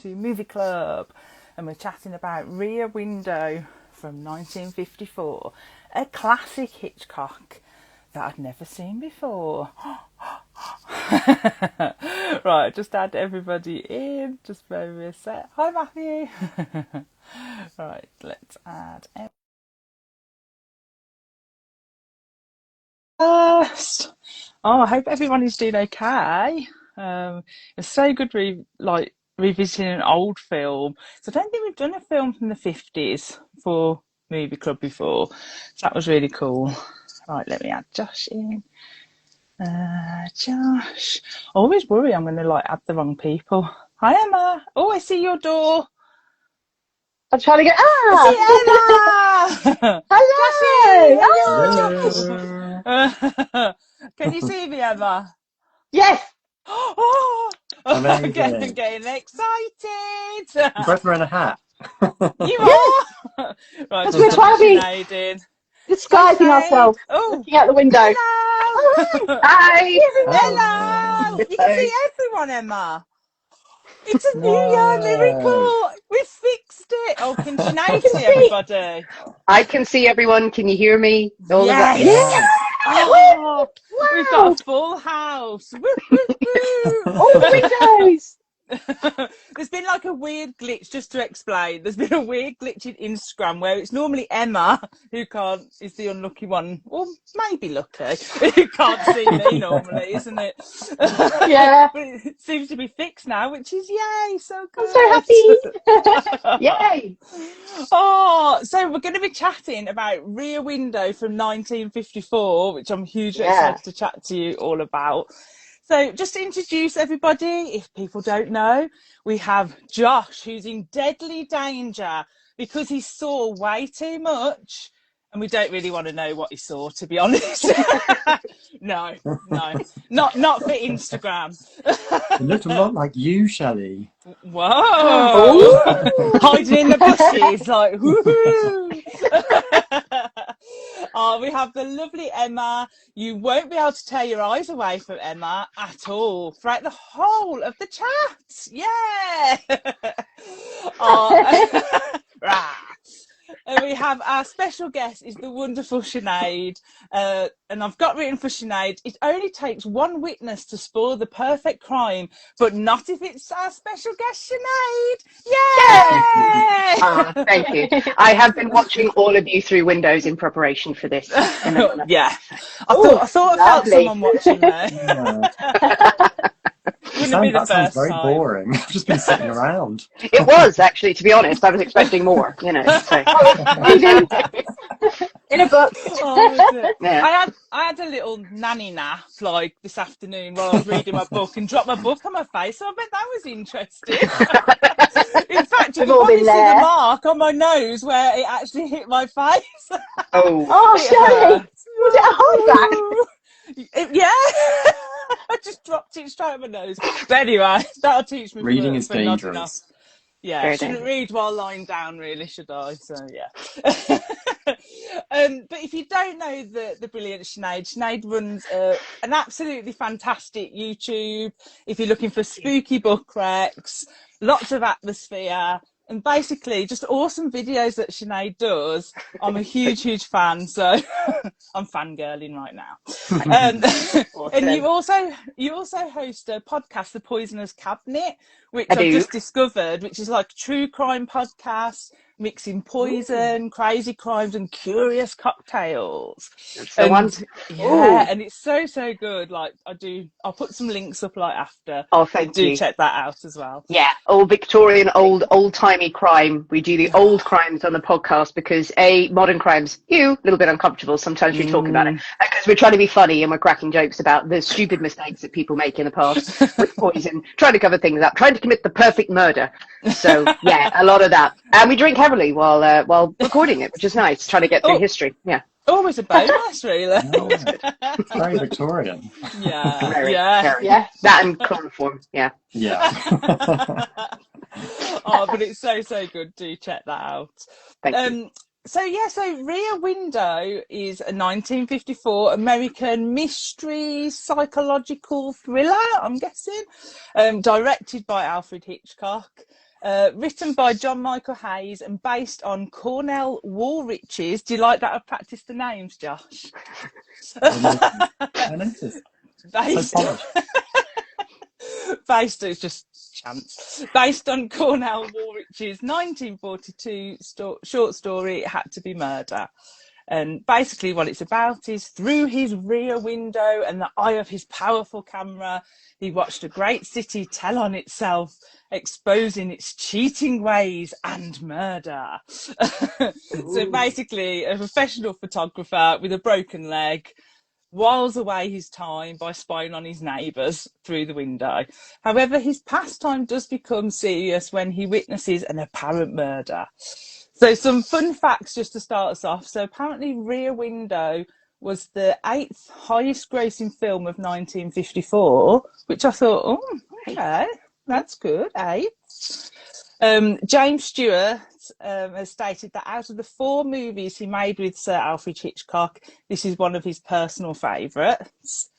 to Movie Club, and we're chatting about Rear Window from 1954, a classic Hitchcock that I'd never seen before. Right, just add everybody in, just bear with me a sec. Hi Matthew. Right, let's add first. Oh, I hope everyone is doing okay. It's so good revisiting an old film. So I don't think we've done a film from the 50s for Movie Club before. So that was really cool. Right, let me add Josh in. Josh. I always worry I'm going to add the wrong people. Hi Emma. Oh, I see your door. I'm trying to get. I see Emma. Hello. Hello. Can you see me, Emma? Yes. Oh, I'm Amazing. getting excited. You're both wearing a hat. You are. Right, Because just we're put trying to be Sinead in. disguising Sinead. ourselves, Oh, looking out the window. hello. Hi. Hello. You can see everyone, Emma. It's a New Year No. miracle. We fixed it. Oh, can Sinead can see see. everybody? I can see everyone. Can you hear me? All of that. Yes. Yeah. Oh, we've got Wow. a full house. Woo, woo, woo. All the windows. There's been a weird glitch, just to explain. There's been a weird glitch in Instagram where it's normally Emma who is the unlucky one, or maybe lucky, who can't see me normally, isn't it? Yeah. But it seems to be fixed now, which is yay, so good. I'm so happy. Yay. Oh, so we're going to be chatting about Rear Window from 1954, which I'm hugely excited to chat to you all about. So just to introduce everybody, if people don't know, we have Josh, who's in deadly danger because he saw way too much. And we don't really want to know what he saw, to be honest. No, not for Instagram. It looked a lot like you, Shelley. Whoa! Oh. Hiding in the bushes, woohoo! Oh, we have the lovely Emma. You won't be able to tear your eyes away from Emma at all throughout the whole of the chat. Yeah! Oh, and we have our special guest is the wonderful Sinead. And I've got written for Sinead, it only takes one witness to spoil the perfect crime, but not if it's our special guest Sinead. Yay! Thank you. I have been watching all of you through windows in preparation for this. Yeah. I thought I felt someone watching there. Yeah. Wouldn't be the That sounds first very time. boring. I've just been sitting around. It was, actually, to be honest. I was expecting more, So. In a book. Oh, Yeah. I had a little nanny nap this afternoon while I was reading my book and dropped my book on my face, so I bet that was interesting. In fact, you can probably see the mark on my nose where it actually hit my face. Oh, Shelley! Was it a hardback? Yeah. I just dropped it straight on my nose. But anyway, that'll teach me. Reading is for not enough. dangerous. Yeah, Very shouldn't dangerous. read while lying down, really, should I? So yeah. But if you don't know the brilliant Sinead runs an absolutely fantastic YouTube. If you're looking for spooky book recs, lots of atmosphere, and basically just awesome videos that Sinead does. I'm a huge fan, so I'm fangirling right now. Awesome. And you also host a podcast, The Poisoner's Cabinet, which I've just discovered, which is like a true crime podcast mixing poison, crazy crimes, and curious cocktails. That's the one. Yeah, and it's so good. I'll put some links up after. Oh, thank you. Do check that out as well. Yeah, all Victorian, old-timey crime. We do the old crimes on the podcast because modern crimes, a little bit uncomfortable. Sometimes we talk about it because we're trying to be funny and we're cracking jokes about the stupid mistakes that people make in the past with poison, trying to cover things up, trying to commit the perfect murder. So yeah, a lot of that, and we drink heavily while recording it, which is nice. Trying to get through history. Yeah. Always a bonus, really. It's very Victorian. Yeah. Very. That and chloroform. Yeah. Yeah. Oh, but it's so good. Do check that out. Thank you. So Rear Window is a 1954 American mystery psychological thriller, I'm guessing, directed by Alfred Hitchcock. Written by John Michael Hayes and based on Cornell Woolrich's. Do you like that I've practiced the names, Josh? I noticed. Based, So polished. it's just chance. Based on Cornell Woolrich's 1942 short story, It Had to Be Murder. And basically what it's about is through his rear window and the eye of his powerful camera, he watched a great city tell on itself, exposing its cheating ways and murder. So basically a professional photographer with a broken leg whiles away his time by spying on his neighbours through the window. However, his pastime does become serious when he witnesses an apparent murder. So some fun facts just to start us off. So apparently Rear Window was the 8th highest grossing film of 1954, which I thought, oh, okay, that's good, 8. James Stewart has stated that out of the 4 movies he made with Sir Alfred Hitchcock, this is one of his personal favourites.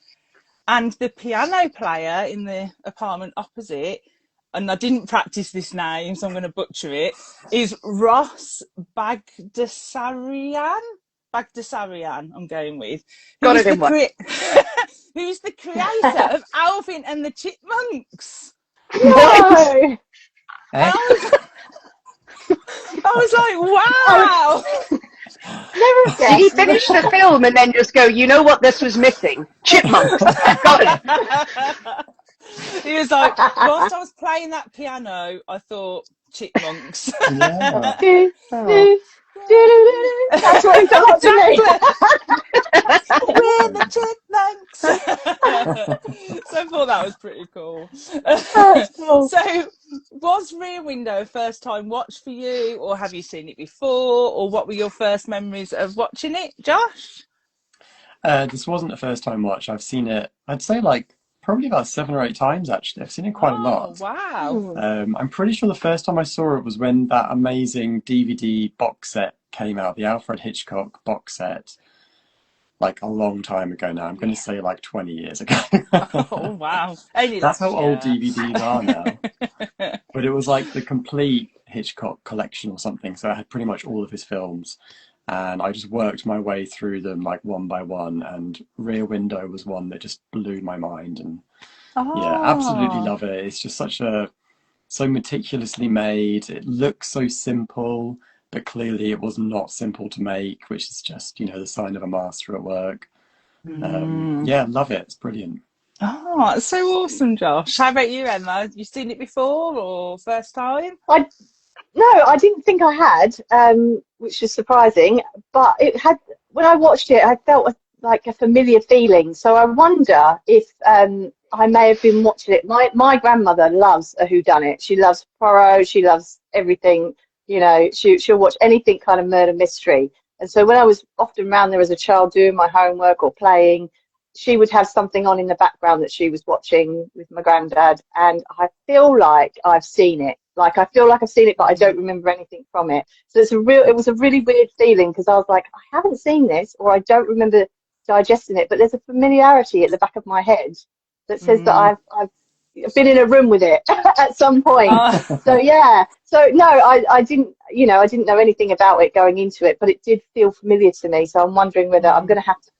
And the piano player in the apartment opposite, and I didn't practice this name, so I'm going to butcher it, is Ross Bagdasarian, I'm going with. Got it in one. Who's the creator of Alvin and the Chipmunks? No! I was like, wow! Never did he finish the film and then just go, you know what this was missing? Chipmunks. Got it. He was like, whilst I was playing that piano, I thought chipmunks. Yeah. That's what he thought to me. We're the chipmunks. So I thought that was pretty cool. Cool. So was Rear Window a first time watch for you, or have you seen it before, or what were your first memories of watching it, Josh? This wasn't a first time watch. I've seen it, I'd say like probably about 7 or 8 times actually. I've seen it quite a lot. Wow. I'm pretty sure the first time I saw it was when that amazing DVD box set came out, the Alfred Hitchcock box set, like a long time ago now. I'm going to say like 20 years ago. Oh, wow. Only That's how old year. DVDs are now. But it was like the complete Hitchcock collection or something. So I had pretty much all of his films. And I just worked my way through them like one by one. And Rear Window was one that just blew my mind. And yeah, absolutely love it. It's just so meticulously made. It looks so simple, but clearly it was not simple to make, which is just, you know, the sign of a master at work. Yeah, love it. It's brilliant. Oh, it's so awesome, Josh. How about you, Emma? Have you seen it before or first time? No, I didn't think I had, which is surprising. But it had, when I watched it, I felt like a familiar feeling. So I wonder if I may have been watching it. My grandmother loves a whodunit. She loves Poirot. She loves everything. You know, she'll watch anything kind of murder mystery. And so when I was often around there as a child doing my homework or playing, she would have something on in the background that she was watching with my granddad. And I feel like I've seen it. Like, I feel like I've seen it, but I don't remember anything from it. So it was a really weird feeling, because I was like, I haven't seen this, or I don't remember digesting it, but there's a familiarity at the back of my head that says that I've been in a room with it at some point. So yeah. So no, I didn't know anything about it going into it, but it did feel familiar to me. So I'm wondering whether I'm going to have to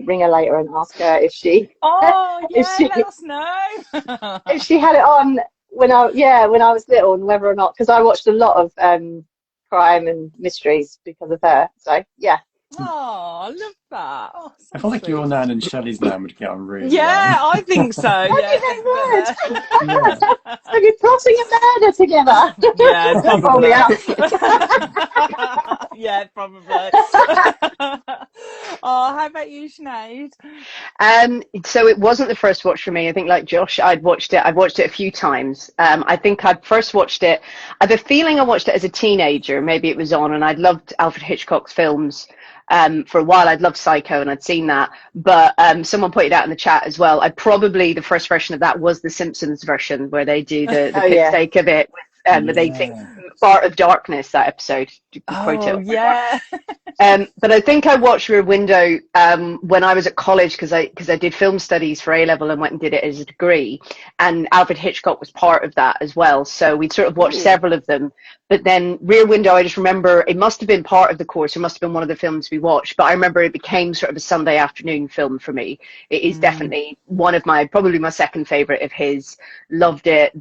ring her later and ask her if she. Oh yeah, let us know. If she had it on when I was little, and whether or not, because I watched a lot of crime and mysteries because of her. So yeah. Oh, I love that. Oh, so I feel like sweet. your nan and Shelley's nan would get on really Yeah, well. I think so. Yeah, So you're plotting a murder together. yeah, Probably. Yeah, probably. Oh, how about you, Sinead? So it wasn't the first watch for me. I think, like Josh, I've watched it a few times. I think I first watched it, I have a feeling I watched it as a teenager. Maybe it was on, and I'd loved Alfred Hitchcock's films. For a while, I'd loved Psycho, and I'd seen that. But some pointed out in the chat as well, the first version of that was the Simpsons version, where they do the take of it, where they think Part of Darkness, that episode. To quote it. Yeah. But I think I watched Rear Window when I was at college because I did film studies for A level and went and did it as a degree, and Alfred Hitchcock was part of that as well. So we'd sort of watched several of them. But then Rear Window, I just remember it must have been part of the course. It must have been one of the films we watched. But I remember it became sort of a Sunday afternoon film for me. It is definitely one of probably my second favorite of his. Loved it.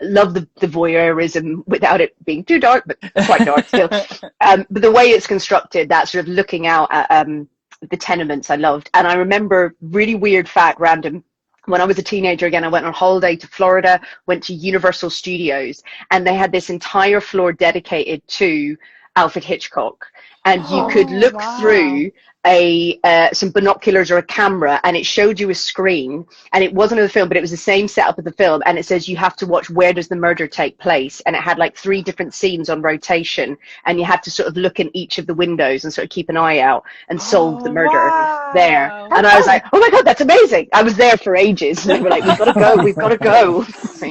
Love the voyeurism without it being too dark, but quite dark still. But the way it's constructed, that sort of looking out at the tenements, I loved. And I remember, really weird fact, random, when I was a teenager again, I went on holiday to Florida, went to Universal Studios, and they had this entire floor dedicated to Alfred Hitchcock. And you could look through some binoculars or a camera, and it showed you a screen, and it wasn't of the film, but it was the same setup of the film, and it says you have to watch where does the murder take place, and it had like 3 different scenes on rotation, and you had to sort of look in each of the windows and sort of keep an eye out and solve the murder there. And I was like, oh my god, that's amazing. I was there for ages, and they were like, we've got to go.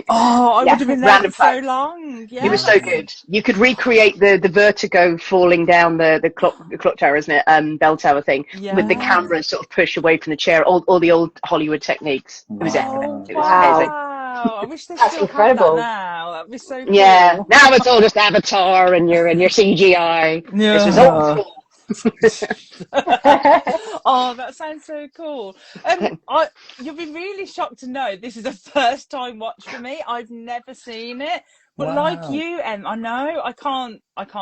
I would have been there for so long. It was so good. You could recreate the vertigo falling down the clock tower, isn't it? Bell tower thing, with the camera sort of pushed away from the chair, all the old Hollywood techniques. It was excellent. It was amazing. I wish they still incredible. Had that now. That'd be so cool. Yeah, now it's all just Avatar and your CGI. Yeah. This was old school. Oh, that sounds so cool. You'll be really shocked to know this is a first time watch for me. I've never seen it. But like you, Em, I know I can't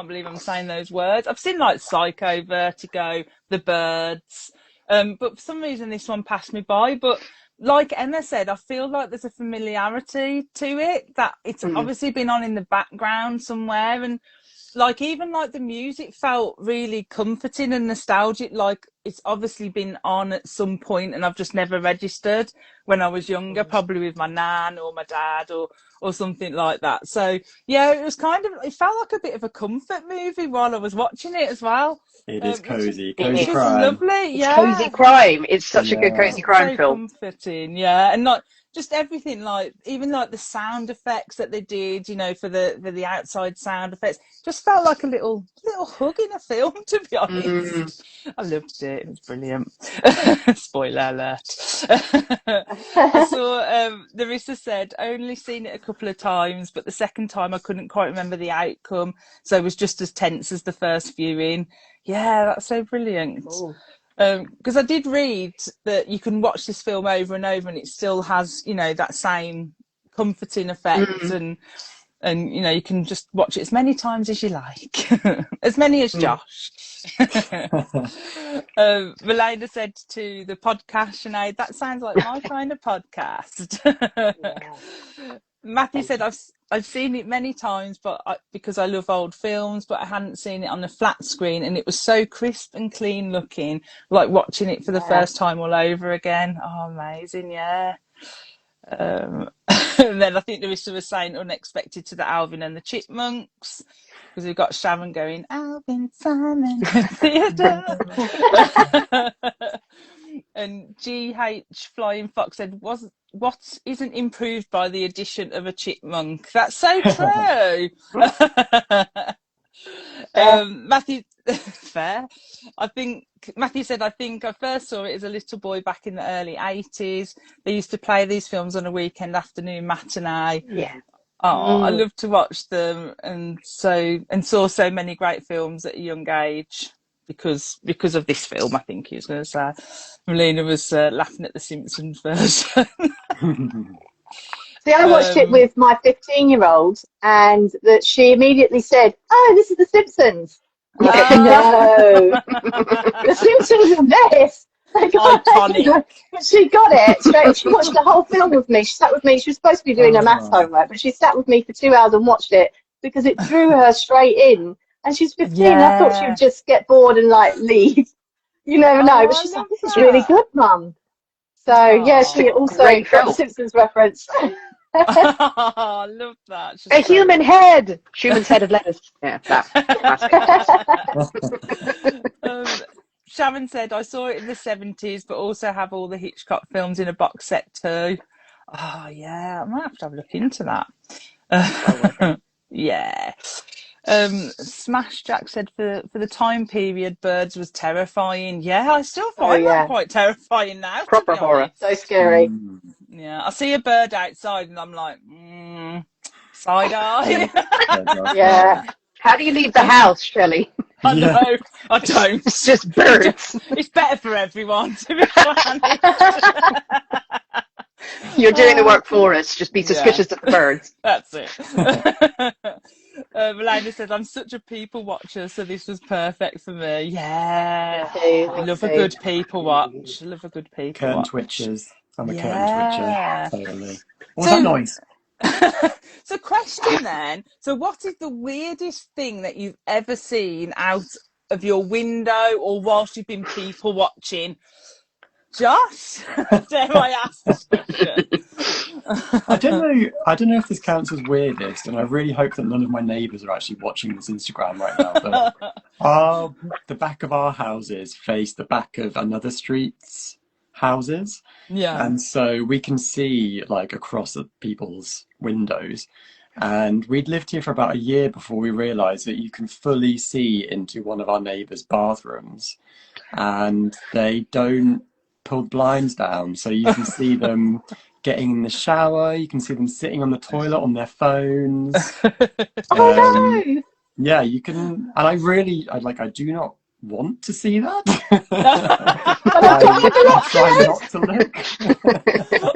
believe I'm saying those words. I've seen like Psycho, Vertigo, The Birds, but for some reason this one passed me by. But like Emma said, I feel like there's a familiarity to it, that it's obviously been on in the background somewhere, and like even like the music felt really comforting and nostalgic, like it's obviously been on at some point and I've just never registered when I was younger, probably with my nan or my dad or something like that. So yeah, it felt like a bit of a comfort movie while I was watching it as well. It is cozy crime. Lovely. It's cozy crime. It's such a good cozy crime film. Comforting, yeah, and like just everything, like even like the sound effects that they did, you know, for the outside sound effects, just felt like a little hug in a film, to be honest. I loved it. It was brilliant. Spoiler alert. I saw Larissa said only seen it a couple of times, but the second time I couldn't quite remember the outcome, so it was just as tense as the first viewing. Yeah, that's so brilliant. Because I did read that you can watch this film over and over and it still has, you know, that same comforting effect, and you know, you can just watch it as many times as you like. As many as Josh. Melina said to the podcast, Sinead, that sounds like my kind of podcast. Matthew said, I've seen it many times, but because I love old films, but I hadn't seen it on the flat screen, and it was so crisp and clean looking, like watching it for the first time all over again. Oh, amazing, yeah. And then I think Larissa was saying unexpected to the Alvin and the Chipmunks, because we've got Sharon going, Alvin, Simon, Theodore. And GH Flying Fox said, what isn't improved by the addition of a chipmunk? That's so true. Matthew, fair. Matthew said, I think I first saw it as a little boy back in the early 80s. They used to play these films on a weekend afternoon matinee. Yeah. Oh, I love to watch them, and saw so many great films at a young age because of this film. I think he was going to say. Melina was laughing at the Simpsons version. See, I watched it with my 15-year-old, and that she immediately said, "Oh, this is The Simpsons." No, The Simpsons are this. Iconic. But she got it straight. She watched the whole film with me. She sat with me. She was supposed to be doing her maths homework, but she sat with me for 2 hours and watched it because it drew her straight in. And she's 15. Yeah. I thought she would just get bored and like leave. You never know. But she's like, "This is really good, Mum." So yeah, she also got the Simpsons reference. I love that. A human head. Human's head of lettuce. Yeah, that's Sharon said, I saw it in the 70s, but also have all the Hitchcock films in a box set too. Oh, yeah. I might have to have a look into that. Yeah. Smash Jack said for the time period, birds was terrifying. Yeah, I still find that quite terrifying now. Proper to be horror. honest. So scary. Yeah, I see a bird outside and I'm like, side eye. Yeah. How do you leave the house, Shelley? I know, I don't. It's just birds. It's better for everyone, to be honest. You're doing the work for us. Just be suspicious of the birds. That's it. Melania said, I'm such a people watcher, so this was perfect for me. Yeah. Love a good people watch. Love a good people curtain watch. twitchers. I'm a curtain twitcher. Totally. What was that noise? So question then. So what is the weirdest thing that you've ever seen out of your window or whilst you've been people watching? Josh, dare I ask this question? I don't know if this counts as weirdest, and I really hope that none of my neighbours are actually watching this Instagram right now. But the back of our houses face the back of another street's houses. Yeah. And so we can see like across at people's windows. And we'd lived here for about a year before we realised that you can fully see into one of our neighbours' bathrooms, and they don't pull blinds down, so you can see them getting in the shower, you can see them sitting on the toilet on their phones. Oh no! Yeah, you can, and I do not want to see that. I try not to look.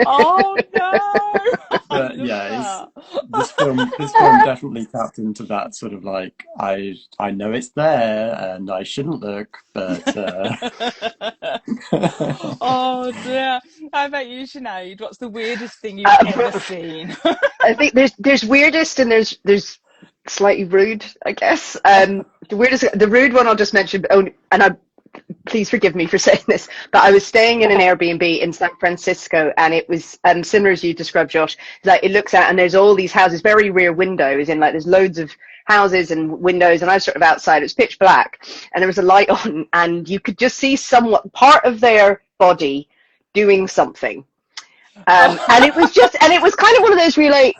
Oh no! But yeah, this film definitely tapped into that sort of like, I know it's there and I shouldn't look, but Oh dear. How about you, Sinead? What's the weirdest thing you've ever seen? I think there's weirdest and there's slightly rude, I guess. The rude one I'll just mention, please forgive me for saying this, but I was staying in an Airbnb in San Francisco, and it was similar as you described, Josh. Like it looks out and there's all these houses, very rear windows, and like there's loads of houses and windows, and I was sort of outside. It was pitch black, and there was a light on, and you could just see somewhat part of their body doing something, and it was kind of one of those where you're like,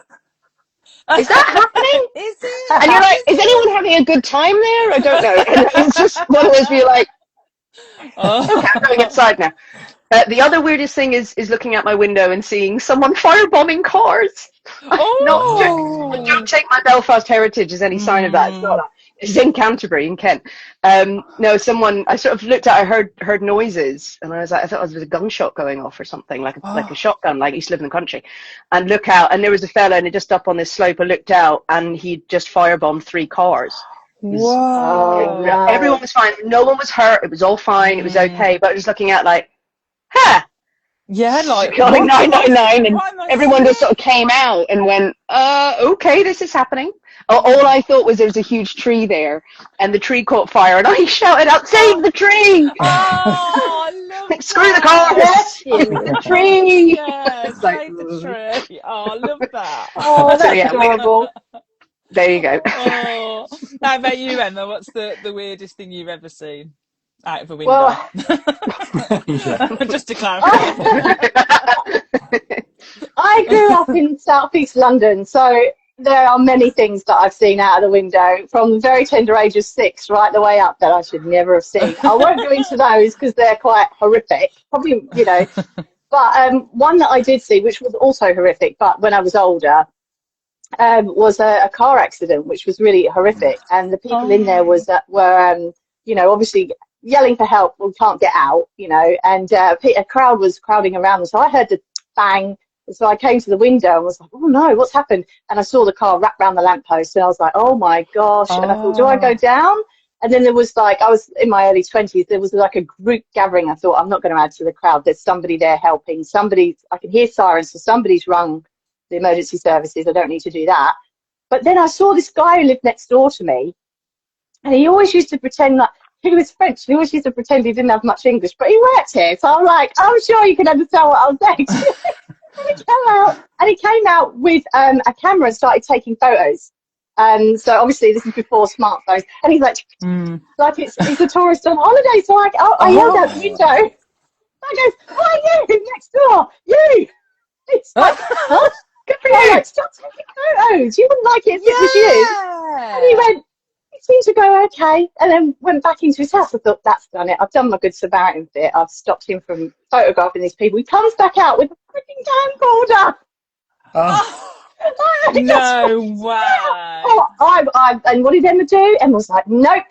is that happening? Is it? And you're like, is anyone having a good time there? I don't know. And it's just one of those where you're like, okay, I'm going inside now. The other weirdest thing is looking out my window and seeing someone firebombing cars. Don't take my Belfast heritage as any sign of that. It's not that. It's in Canterbury, in Kent. No, I sort of looked at, I heard noises, and I was like, I thought it was a gunshot going off or something, like a shotgun, like I used to live in the country. And look out, and there was a fella, and just up on this slope, I looked out, and he just firebombed 3 cars. Whoa. Everyone was fine. No one was hurt. It was all fine. It was okay. But I was looking out like, yeah, like calling 999, and everyone just sort of came out and went, okay, this is happening. All I thought was there was a huge tree there, and the tree caught fire, and I shouted out, "Save the tree!" Oh, I love Screw the cars! The tree! Yeah, save the tree. Oh, I love that. Oh, that's adorable. There you go. Oh. How about you, Emma? What's the weirdest thing you've ever seen out of a window? Well, just to clarify. I grew up in southeast London, so there are many things that I've seen out of the window from the very tender age of 6 right the way up that I should never have seen. I won't go into those because they're quite horrific, probably, But one that I did see, which was also horrific, but when I was older, was a car accident, which was really horrific. And the people in there were obviously yelling for help. We can't get out, and a crowd was crowding around them. So I heard the bang. So I came to the window and was like, oh no, what's happened? And I saw the car wrap around the lamppost, and I was like, oh my gosh. And I thought, do I go down? And then there was I was in my early 20s, there was like a group gathering. I thought, I'm not going to add to the crowd. There's somebody there helping. I can hear sirens, so somebody's rung the emergency services. I don't need to do that. But then I saw this guy who lived next door to me, and he always used to pretend like he was French. He always used to pretend he didn't have much English, but he worked here. So I'm like, I'm sure you can understand what I was saying. And he came out with a camera and started taking photos. So obviously this is before smartphones. And he's like, like it's a tourist on holiday. So I yelled out the window. I goes, oh, you next door, you. It's like, huh? Good for you. Like, stop taking photos. You wouldn't like it as much as you. And he went, seems to go okay. And then went back into his house. I thought, that's done it. I've done my good Samaritan bit. I've stopped him from photographing these people. He comes back out with a freaking camcorder. Oh. No way. Oh, and what did Emma do? Emma was like, nope.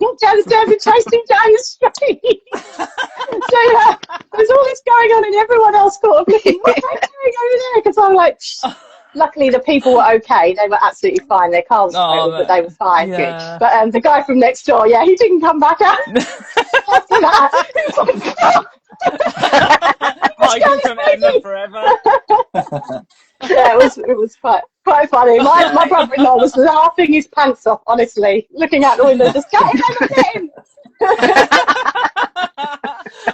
Walked downstairs and chased him down the street. So there's all this going on, and everyone else sort of looking, what are they doing over there? Because I'm like, luckily the people were okay. They were absolutely fine. Their car was totaled, but they were fine. Yeah. But the guy from next door, he didn't come back out after that. He was like, hiding from Emma forever. yeah, it was quite funny. My brother-in-law was laughing his pants off, honestly, looking out the window, just get him.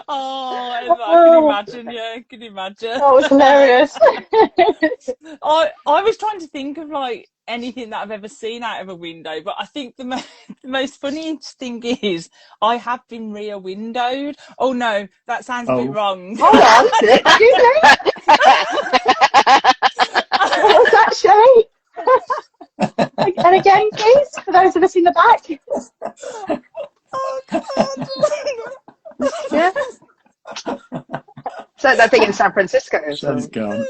Oh, I can imagine. Yeah, I can imagine. That was hilarious. I was trying to think of like anything that I've ever seen out of a window, but I think the most funniest thing is I have been rear windowed. Oh no, that sounds a bit wrong. Hold on, excuse me. What was that, Shelley? And again, please, for those of us in the back. Oh God. Yeah. So that thing in San Francisco. Shelley's gone.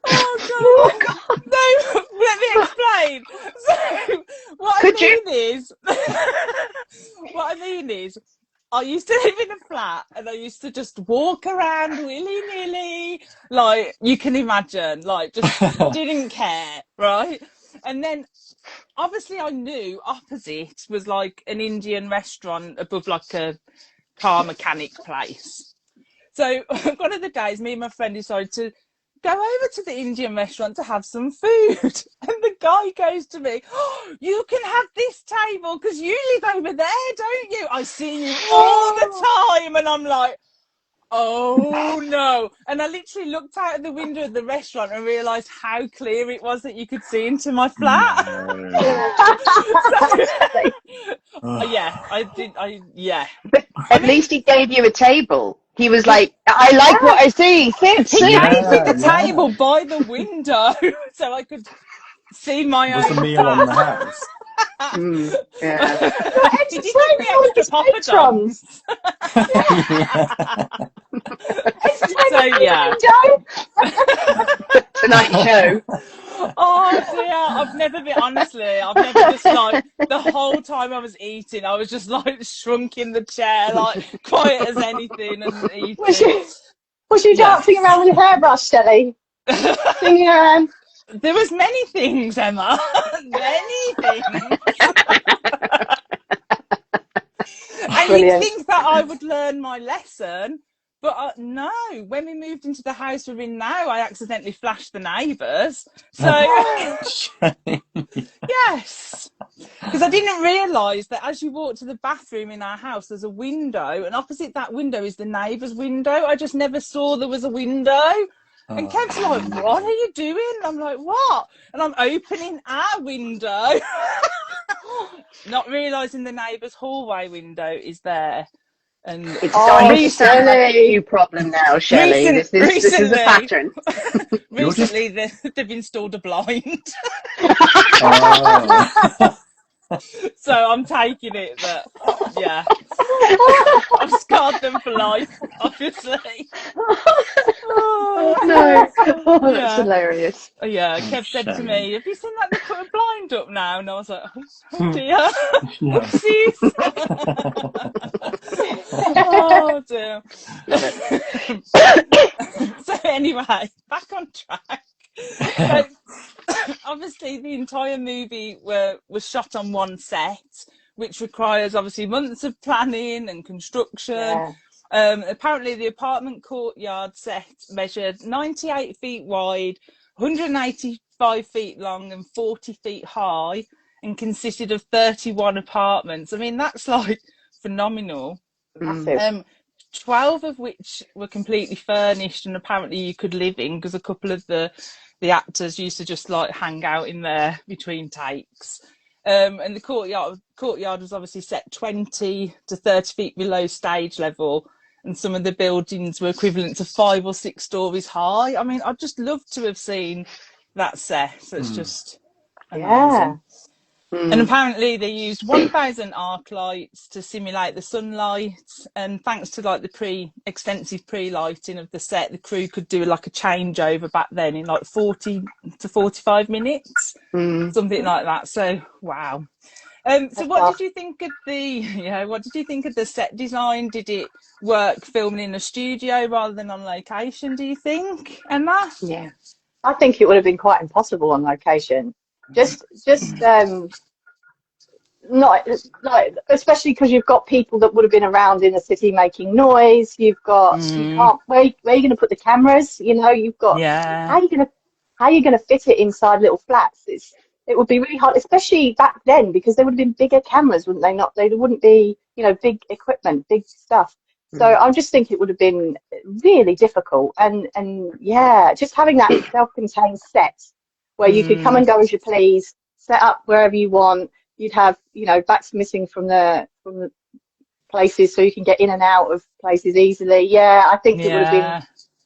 Oh God. No, let me explain. So what I mean is I used to live in a flat and I used to just walk around willy-nilly, like you can imagine, like just didn't care, right? And then obviously I knew opposite was like an Indian restaurant above like a car mechanic place. So one of the days me and my friend decided to go over to the Indian restaurant to have some food. And the guy goes to me, oh, you can have this table because you live over there, don't you? I see you all the time. And I'm like, oh no. And I literally looked out of the window of the restaurant and realised how clear it was that you could see into my flat. No. But at least he gave you a table. He was like, I like what I see. Sit. He gave me the table by the window so I could see my own Was the meal on the house? Yeah. Did you give me extra poppadoms? So yeah. Tonight show. Oh dear, I've never just like the whole time I was eating, I was just like shrunk in the chair, like quiet as anything and eating. Was you dancing around with a hairbrush, Shelley? Singing around? There was many things, Emma. Many things. And Brilliant. you'd think that I would learn my lesson, but no. When we moved into the house we're in now, I accidentally flashed the neighbours. So, yes. Because I didn't realise that as you walk to the bathroom in our house, there's a window, and opposite that window is the neighbour's window. I just never saw there was a window. And Kev's like, what are you doing? And I'm like, what? And I'm opening our window, not realising the neighbour's hallway window is there. And it's starting to sound like a new problem now, Shelley. This is a pattern. Recently, they've installed a blind. So I'm taking it that, yeah, I've scarred them for life, obviously. Oh, no. That's hilarious. Yeah, Kev said to me, have you seen that they put a blind up now? And I was like, oh dear. Whoopsies. Oh dear. So anyway, back on track. So, obviously the entire movie was shot on one set, which requires obviously months of planning and construction. Apparently the apartment courtyard set measured 98 feet wide, 185 feet long and 40 feet high, and consisted of 31 apartments. I mean, that's like phenomenal. Massive. 12 of which were completely furnished and apparently you could live in, because a couple of the actors used to just like hang out in there between takes. And the courtyard was obviously set 20 to 30 feet below stage level, and some of the buildings were equivalent to 5 or 6 stories high. I mean, I'd just love to have seen that set. It's just Yeah. amazing. And apparently they used 1,000 arc lights to simulate the sunlight, and thanks to like the extensive pre-lighting of the set, the crew could do like a changeover back then in like 40 to 45 minutes, something like that. So wow. So what did you think of what did you think of the set design? Did it work filming in a studio rather than on location, do you think, Emma? Yeah. I think it would have been quite impossible on location. Just not like, especially because you've got people that would have been around in the city making noise. You can't, where are you going to put the cameras? You know, you've got, how are you going to fit it inside little flats? It would be really hard, especially back then, because there would have been bigger cameras, wouldn't they not? They wouldn't be, you know, big equipment, big stuff. So I just think it would have been really difficult. And yeah, just having that self-contained set where you could come and go as you please, set up wherever you want. You'd have, you know, backs missing from the places, so you can get in and out of places easily. Yeah, I think it would have been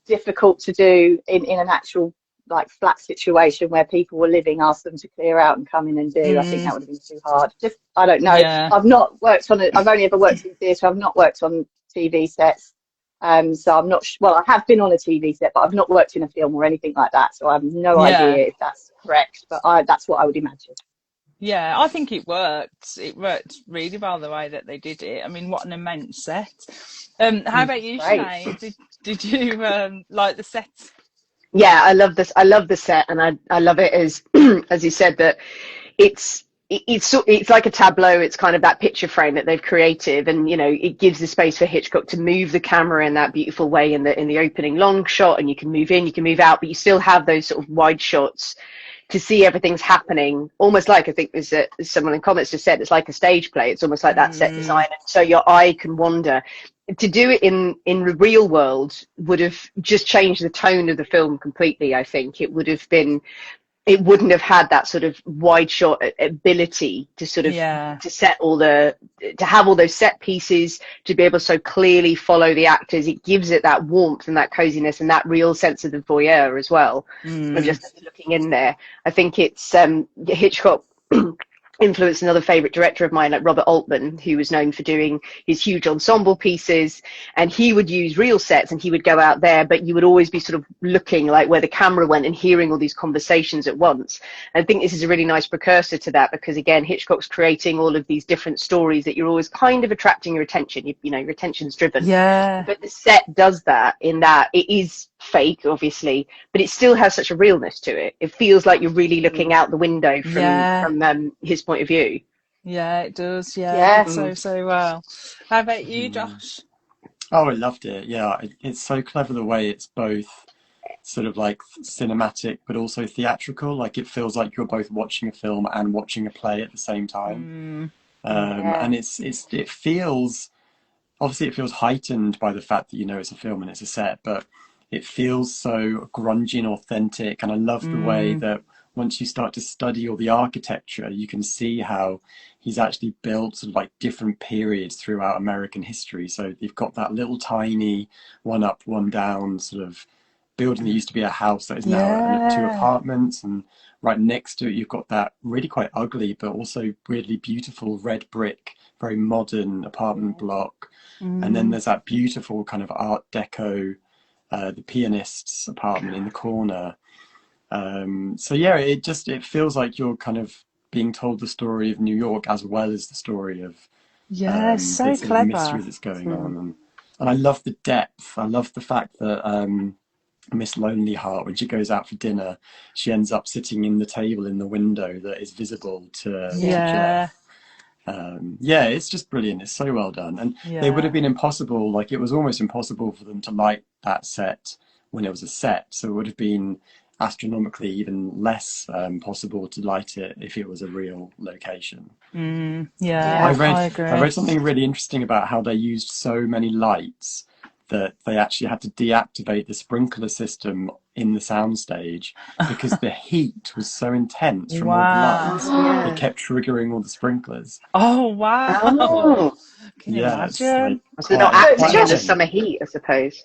difficult to do in an actual like flat situation where people were living, ask them to clear out and come in and do. I think that would have been too hard. Just, I don't know. Yeah. I've not worked on it. I've only ever worked in theatre. I've not worked on TV sets. So I'm not, well, I have been on a TV set, but I've not worked in a film or anything like that. So I have no idea if that's correct, but that's what I would imagine. Yeah, I think it worked. It worked really well the way that they did it. I mean, what an immense set. How about you, Sinead? Did you like the set? Yeah, I love this. I love the set, and I love it as as you said, that it's like a tableau. It's kind of that picture frame that they've created, and you know, it gives the space for Hitchcock to move the camera in that beautiful way in the opening long shot, and you can move in, you can move out, but you still have those sort of wide shots to see everyth's happening, almost like, I think there's someone in comments just said, it's like a stage play. It's almost like that set design, and so your eye can wander. To do it in the real world would have just changed the tone of the film completely. I think it wouldn't have had that sort of wide shot ability to sort of to have all those set pieces, to be able to so clearly follow the actors. It gives it that warmth and that coziness and that real sense of the voyeur as well, of just looking in there. I think it's Hitchcock influenced another favorite director of mine, like Robert Altman, who was known for doing his huge ensemble pieces, and he would use real sets and he would go out there, but you would always be sort of looking like where the camera went and hearing all these conversations at once. And I think this is a really nice precursor to that, because again, Hitchcock's creating all of these different stories that you're always kind of attracting your attention. You know, your attention's driven. Yeah. But the set does that, in that it is fake, obviously, but it still has such a realness to it. It feels like you're really looking out the window from his point of view. Yeah, it does. Yeah. So well. How about you, Josh? Oh, I loved it. Yeah, it's so clever the way it's both sort of like cinematic but also theatrical. Like, it feels like you're both watching a film and watching a play at the same time. And it feels, obviously it feels heightened by the fact that, you know, it's a film and it's a set, but it feels so grungy and authentic. And I love the way that once you start to study all the architecture, you can see how he's actually built sort of like different periods throughout American history. So you've got that little tiny one up, one down sort of building that used to be a house that is now 2 apartments, and right next to it you've got that really quite ugly but also weirdly beautiful red brick, very modern apartment block. And then there's that beautiful kind of art deco, the pianist's apartment in the corner. So yeah, it feels like you're kind of being told the story of New York as well as the story of so this clever mystery that's going on. And I love the depth. I love the fact that Miss Lonely Heart, when she goes out for dinner, she ends up sitting in the table in the window that is visible to Jeff. It's just brilliant. It's so well done. And they would have been impossible, like it was almost impossible for them to light that set when it was a set. So it would have been astronomically even less possible to light it if it was a real location. I agree. I read something really interesting about how they used so many lights that they actually had to deactivate the sprinkler system in the soundstage because the heat was so intense from all the lights. It kept triggering all the sprinklers. Oh, wow. Can you Yeah, it's imagine? like So they're not quite, acting quite in the intense. summer heat, I suppose.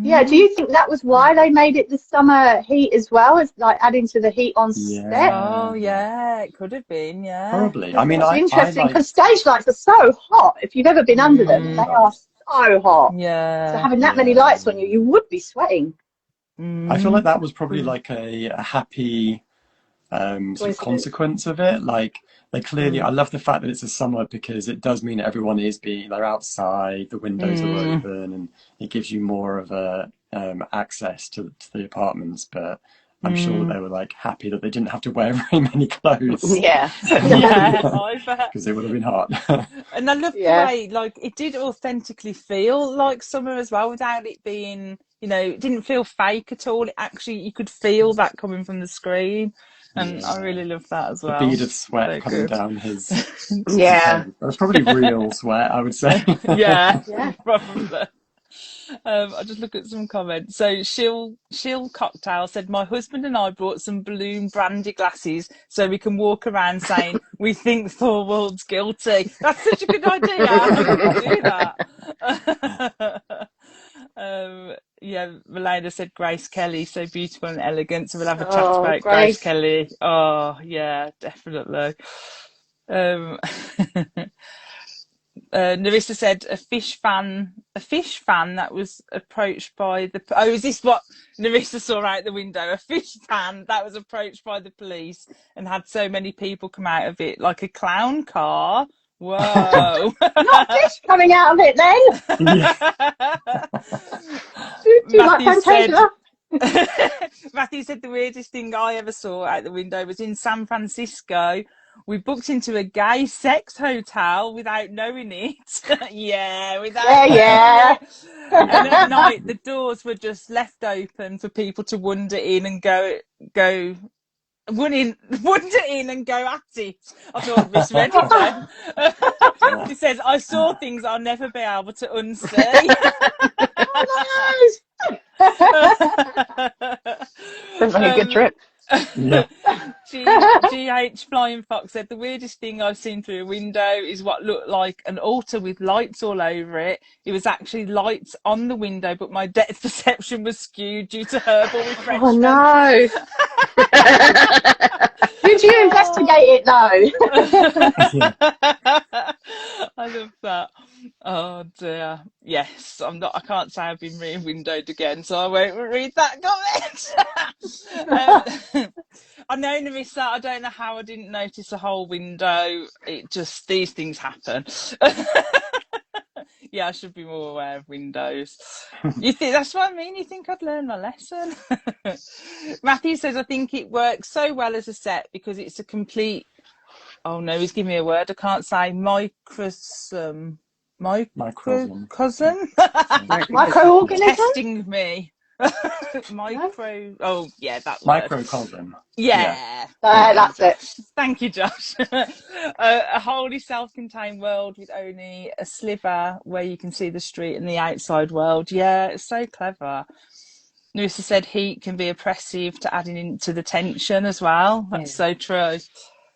Yeah, do you think that was why they made it the summer heat as well, as like adding to the heat on set? Oh, Yeah, yeah, it could have been, yeah. probably. I Because mean, it's I interesting, like, because stage lights are so hot. If you've ever been under them, they oh Mm, are God, so hot. So yeah. having that many yeah. lights on you, you would be sweating. I feel like Mm, that was probably like a happy sort of Coincidence. consequence of it. Like they clearly, I mm, love the fact that it's a summer because it does mean that everyone is they're outside, the windows are mm. open, and it gives you more of a access to the apartments. But I'm sure Mm. they were like happy that they didn't have to wear very many clothes Yeah. Yeah, I bet. because it would have been hot. And I love the Yeah. way, like, it did authentically feel like summer as well, without it being, it didn't feel fake at all. It actually, you could feel that coming from the screen. And I Yeah, really love that as the well. bead of sweat So coming good. down his Yeah. head. That was probably real sweat, I would say. Yeah, Yeah. probably. I'll just look at some comments. So Shill Cocktail said, "My husband and I brought some balloon brandy glasses so we can walk around saying we think Thorwald's guilty." That's such a good idea. I could do that. Yeah, Melina said Grace Kelly, so beautiful and elegant. So we'll have a chat Oh, about Grace Grace. Kelly. Oh, yeah, definitely. Um, Narissa said a fish fan that was approached by the. Oh, is this what Narissa saw out the window? A fish fan that was approached by the police and had so many people come out of it, like a clown car. Whoa. Not fish coming out of it then. Yeah. Too like Matthew said. Fantasia. Matthew said the weirdest thing I ever saw out the window was in San Francisco. We booked into a gay sex hotel without knowing it. Yeah, Yeah, without knowing yeah. it. And at night, the doors were just left open for people to wander in and go, wander in and go at it. I thought I'd misread it then. He says, I saw things I'll never be able to unsee. Oh, Sounds like a good trip. Yeah. GH Flying Fox said the weirdest thing I've seen through a window is what looked like an altar with lights all over it. It was actually lights on the window, but my depth perception was skewed due to herbal oh refreshment. no. Did you investigate it though? Yeah. I love that. Oh dear. Yes, I can't say I've been re-windowed again, so I won't read that comment. I know, Narissa, I don't know how I didn't notice a whole window. These things happen. Yeah, I should be more aware of windows. You think that's what I mean? You think I'd learn my lesson? Matthew says, I think it works so well as a set because it's a complete. Oh no, he's giving me a word I can't say. Microcosm. Microcosm. Microorganism? Testing me. No? Oh yeah, that word. Microcosm. Yeah. That's it. Thank you, Josh. A wholly self-contained world with only a sliver where you can see the street and the outside world. Yeah, it's so clever. Narissa said heat can be oppressive to adding into the tension as well. That's so true.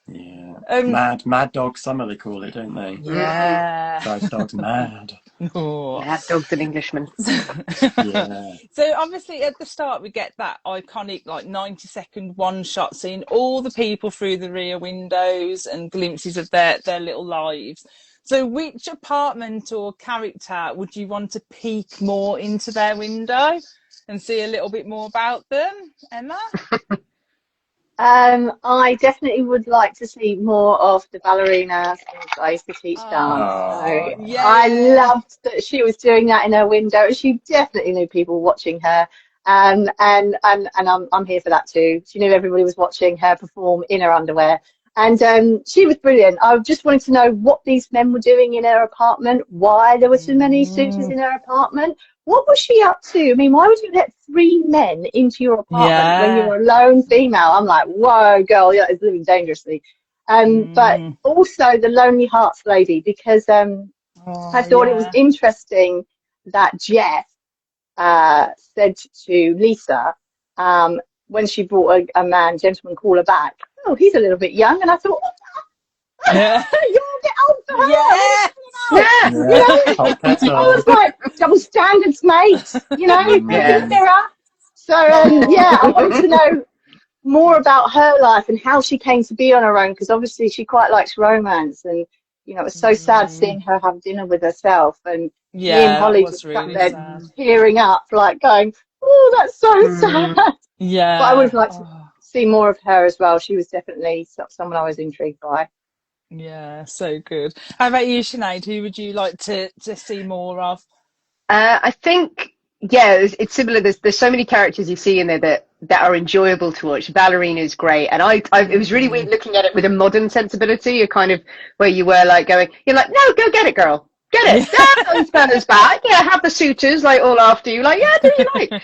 Yeah. Mad Dog Summer, they call it, don't they? Yeah. Drives dogs mad. Oh. Mad Dog's an Englishman. Yeah. So obviously at the start we get that iconic 90-second one shot seeing all the people through the rear windows and glimpses of their little lives. So which apartment or character would you want to peek more into their window and see a little bit more about them, Emma? I definitely would like to see more of the ballerina since I used to teach dance. Oh, So yeah. I loved that she was doing that in her window. She definitely knew people watching her. And I'm here for that too. She knew everybody was watching her perform in her underwear. And she was brilliant. I just wanted to know what these men were doing in her apartment, why there were so many suitors in her apartment. What was she up to? I mean, why would you let 3 men into your apartment when you're a lone female? I'm like, whoa, girl, you're living dangerously. But also the Lonely Hearts Lady, because I thought it was interesting that Jeff said to Lisa when she brought a man, gentleman caller back, oh, he's a little bit young. And I thought, Yeah. You're a bit old for her. Yeah. Yeah. You know, Hot I was kettle. like, double standards, mate. You know, look in the Yeah. mirror. So, yeah, I wanted to know more about her life and how she came to be on her own, because obviously she quite likes romance. And, you know, it was so sad seeing her have dinner with herself. And me and Yeah, that Holly was just sat really there sad. tearing up, like going, oh, that's so sad. Mm. But I would have Yeah. liked to Oh, see more of her as well. She was definitely someone I was intrigued by. yeah, so good. How about you, Sinead? Who would you like to see more of? I think, yeah, it's similar. There's so many characters you see in there that are enjoyable to watch. Ballerina is great, and it was really weird looking at it with a modern sensibility, a kind of where you were like going, you're like, no, go get it, girl, get it. Yeah. Yeah, those fellas back. Yeah, have the suitors like all after you. Like, yeah, do you like?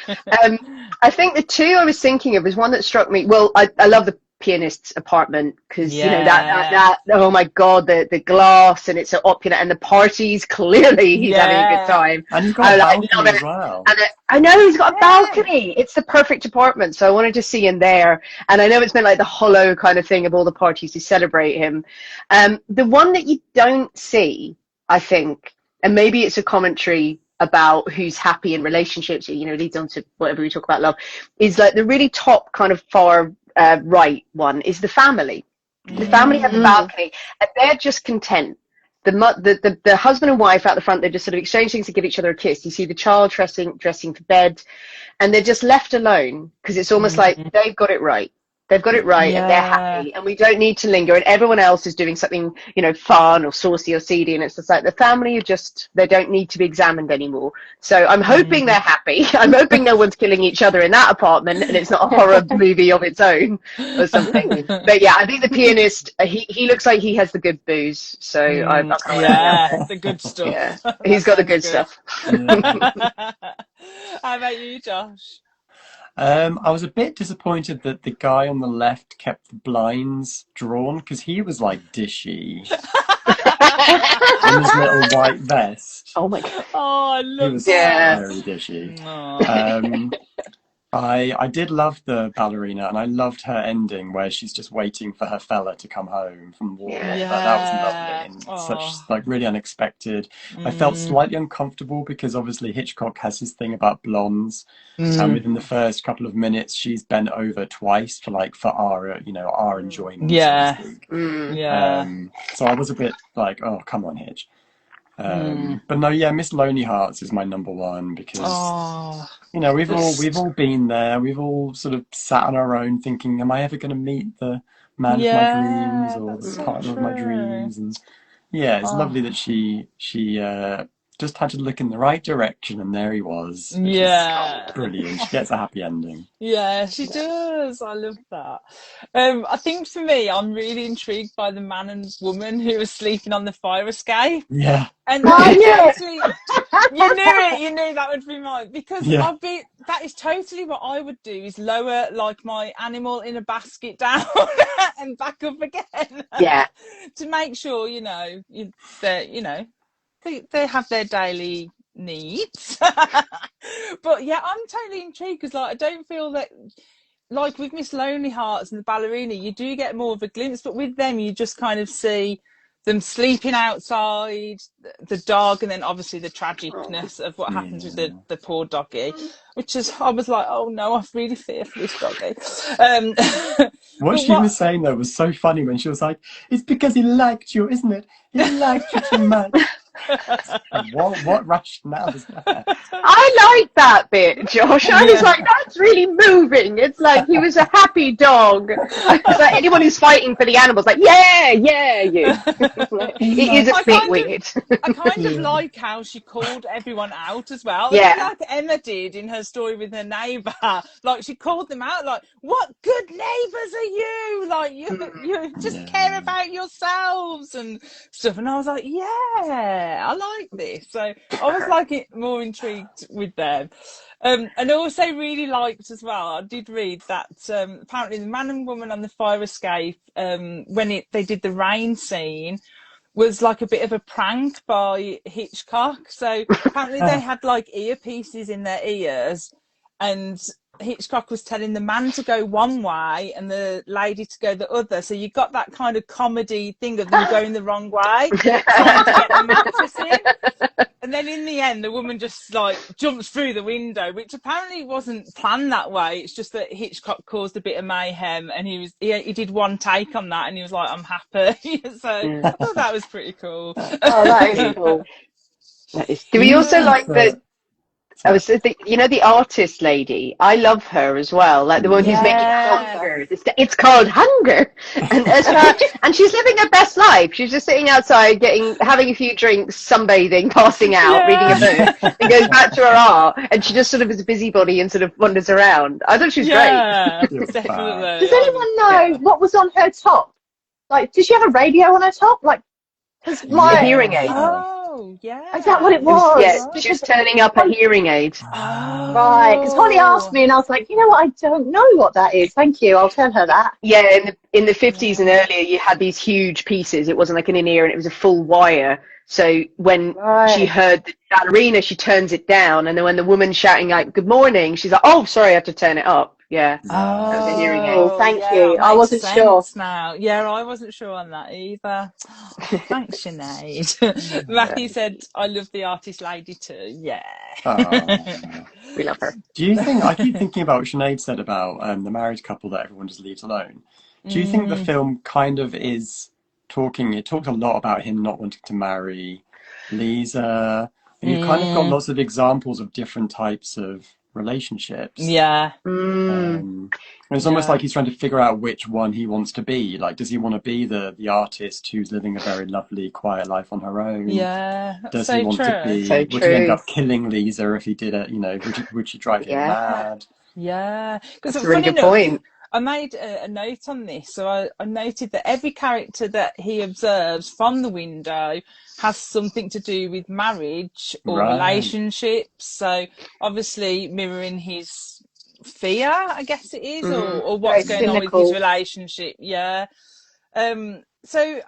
I think the two I was thinking of was one that struck me. Well, I love the pianist's apartment because you know Yeah. that oh my god, the glass, and it's so opulent, and the parties, clearly he's having a good Yeah. time. And he's got a I love balcony as it. well. And I know he's got a Yeah. balcony. It's the perfect apartment. So I wanted to see him there. And I know it's been like the hollow kind of thing of all the parties to celebrate him. The one that you don't see, I think, and maybe it's a commentary about who's happy in relationships, you know, leads on to whatever we talk about love, is like the really top kind of far right one is the family. The family have the Mm. balcony, and they're just content. The husband and wife out the front, they're just sort of exchange things to give each other a kiss. You see the child dressing for bed, and they're just left alone because it's almost like Mm. they've got it right. They've got it right, and they're Yeah. happy, and we don't need to linger. And everyone else is doing something, you know, fun or saucy or seedy, and it's just like the family are just, they don't need to be examined anymore. So I'm hoping they're happy. I'm hoping no one's killing each other in that apartment, and it's not a horror movie of its own or something. But yeah, I think the pianist, he looks like he has the good booze, so I've got to like him. Yeah, the good Yeah, stuff. That he's got the sounds good good. stuff. Yeah. How about you, Josh? I was a bit disappointed that the guy on the left kept the blinds drawn because he was like dishy in his little white vest. Oh my god. Oh, I He love was Yeah. that. very dishy. Aw. I did love the ballerina, and I loved her ending where she's just waiting for her fella to come home from war. Yeah. That was lovely Yeah. and such Oh. like really unexpected. I felt slightly uncomfortable because obviously Hitchcock has his thing about blondes, and within the first couple of minutes she's bent over twice for our our enjoyment, so to Yeah. speak. Yeah. So I was a bit like, oh come on, Hitch. But no, yeah, Miss Lonely Hearts is my number one because Oh. you know we've all been there. We've all sort of sat on our own thinking, am I ever going to meet the man of my dreams Yeah, or that's the so partner of my true. dreams? And yeah, it's lovely that Oh. she just had to look in the right direction, and there he was, which is Yeah. brilliant. She gets a happy ending. Yeah, she does. I love that. I think for me, I'm really intrigued by the man and woman who are sleeping on the fire escape. Yeah, And that I is knew it. totally, you knew it, you knew that would be mine. Because yeah, that is totally what I would do, is lower like my animal in a basket down and back up again Yeah. to make sure, they have their daily needs. But yeah, I'm totally intrigued because like I don't feel that, like with Miss Lonely Hearts and the ballerina, you do get more of a glimpse, but with them you just kind of see them sleeping outside, the dog, and then obviously the tragicness of what happens with yeah. the poor doggy, which is, I was like, oh no, I really fear for this doggy. What But she what was saying though was so funny when she was like, "It's because he liked you, isn't it? He liked you too much." Like, what rationale is that? I like that bit, Josh. I was Yeah. like, that's really moving. It's like he was a happy dog. It's like anyone who's fighting for the animals, like, yeah, you. Like, it is a I bit kind of weird. I kind of Yeah. like how she called everyone out as well, a bit Yeah. like Emma did in her story with her neighbour. Like she called them out, like, "What good neighbours are you? Like you just care Yeah. about yourselves and stuff." And I was like, "Yeah, I like this." So I was like more intrigued with them. And also really liked as well, I did read that apparently the man and woman on the fire escape, when they did the rain scene, was like a bit of a prank by Hitchcock. So apparently they had like earpieces in their ears, and Hitchcock was telling the man to go one way and the lady to go the other. So you got that kind of comedy thing of them going the wrong way, trying to get the mattress in. And then in the end, the woman just like jumps through the window, which apparently wasn't planned that way. It's just that Hitchcock caused a bit of mayhem, and he did one take on that, and he was like, "I'm happy." So I thought that was pretty cool. Oh, that is cool. Do we also like the? I was thinking, you know, the artist lady. I love her as well. Like the one who's making sculptures. It's called Hunger, and she's living her best life. She's just sitting outside, having a few drinks, sunbathing, passing out, reading a book, and goes back to her art. And she just sort of is a busybody and sort of wanders around. I thought she was great. Definitely. Does anyone know what was on her top? Like, did she have a radio on her top? Like, because my hearing aid. Oh, yeah. Is that what it was? Yeah, she was turning up a hearing aid. Oh. Right, because Holly asked me, and I was like, you know what? I don't know what that is. Thank you. I'll tell her that. Yeah, in the 50s and earlier, you had these huge pieces. It wasn't like an in-ear, and it was a full wire. So when she heard the ballerina, she turns it down, and then when the woman's shouting like "Good morning," she's like, "Oh, sorry, I have to turn it up." Yeah. Oh, the hearing aid. Thank you. I wasn't sure. Now. Yeah, I wasn't sure on that either. Thanks, Sinead. Matthew said, I love the artist lady too. Yeah. We love her. Do you think, I keep thinking about what Sinead said about the married couple that everyone just leaves alone. Do you think the film kind of is it talks a lot about him not wanting to marry Lisa, and you've kind of got lots of examples of different types of relationships. Yeah. And it's almost like he's trying to figure out which one he wants to be. Like, does he want to be the artist who's living a very lovely, quiet life on her own? Yeah. Does he want to be? Would he end up killing Lisa if he did it? You know, would she drive him mad? Yeah. That's a really good point. I made a note on this. So I noted that every character that he observes from the window has something to do with marriage or relationships. So obviously mirroring his fear, I guess it is, or what's going on with his relationship. Yeah. So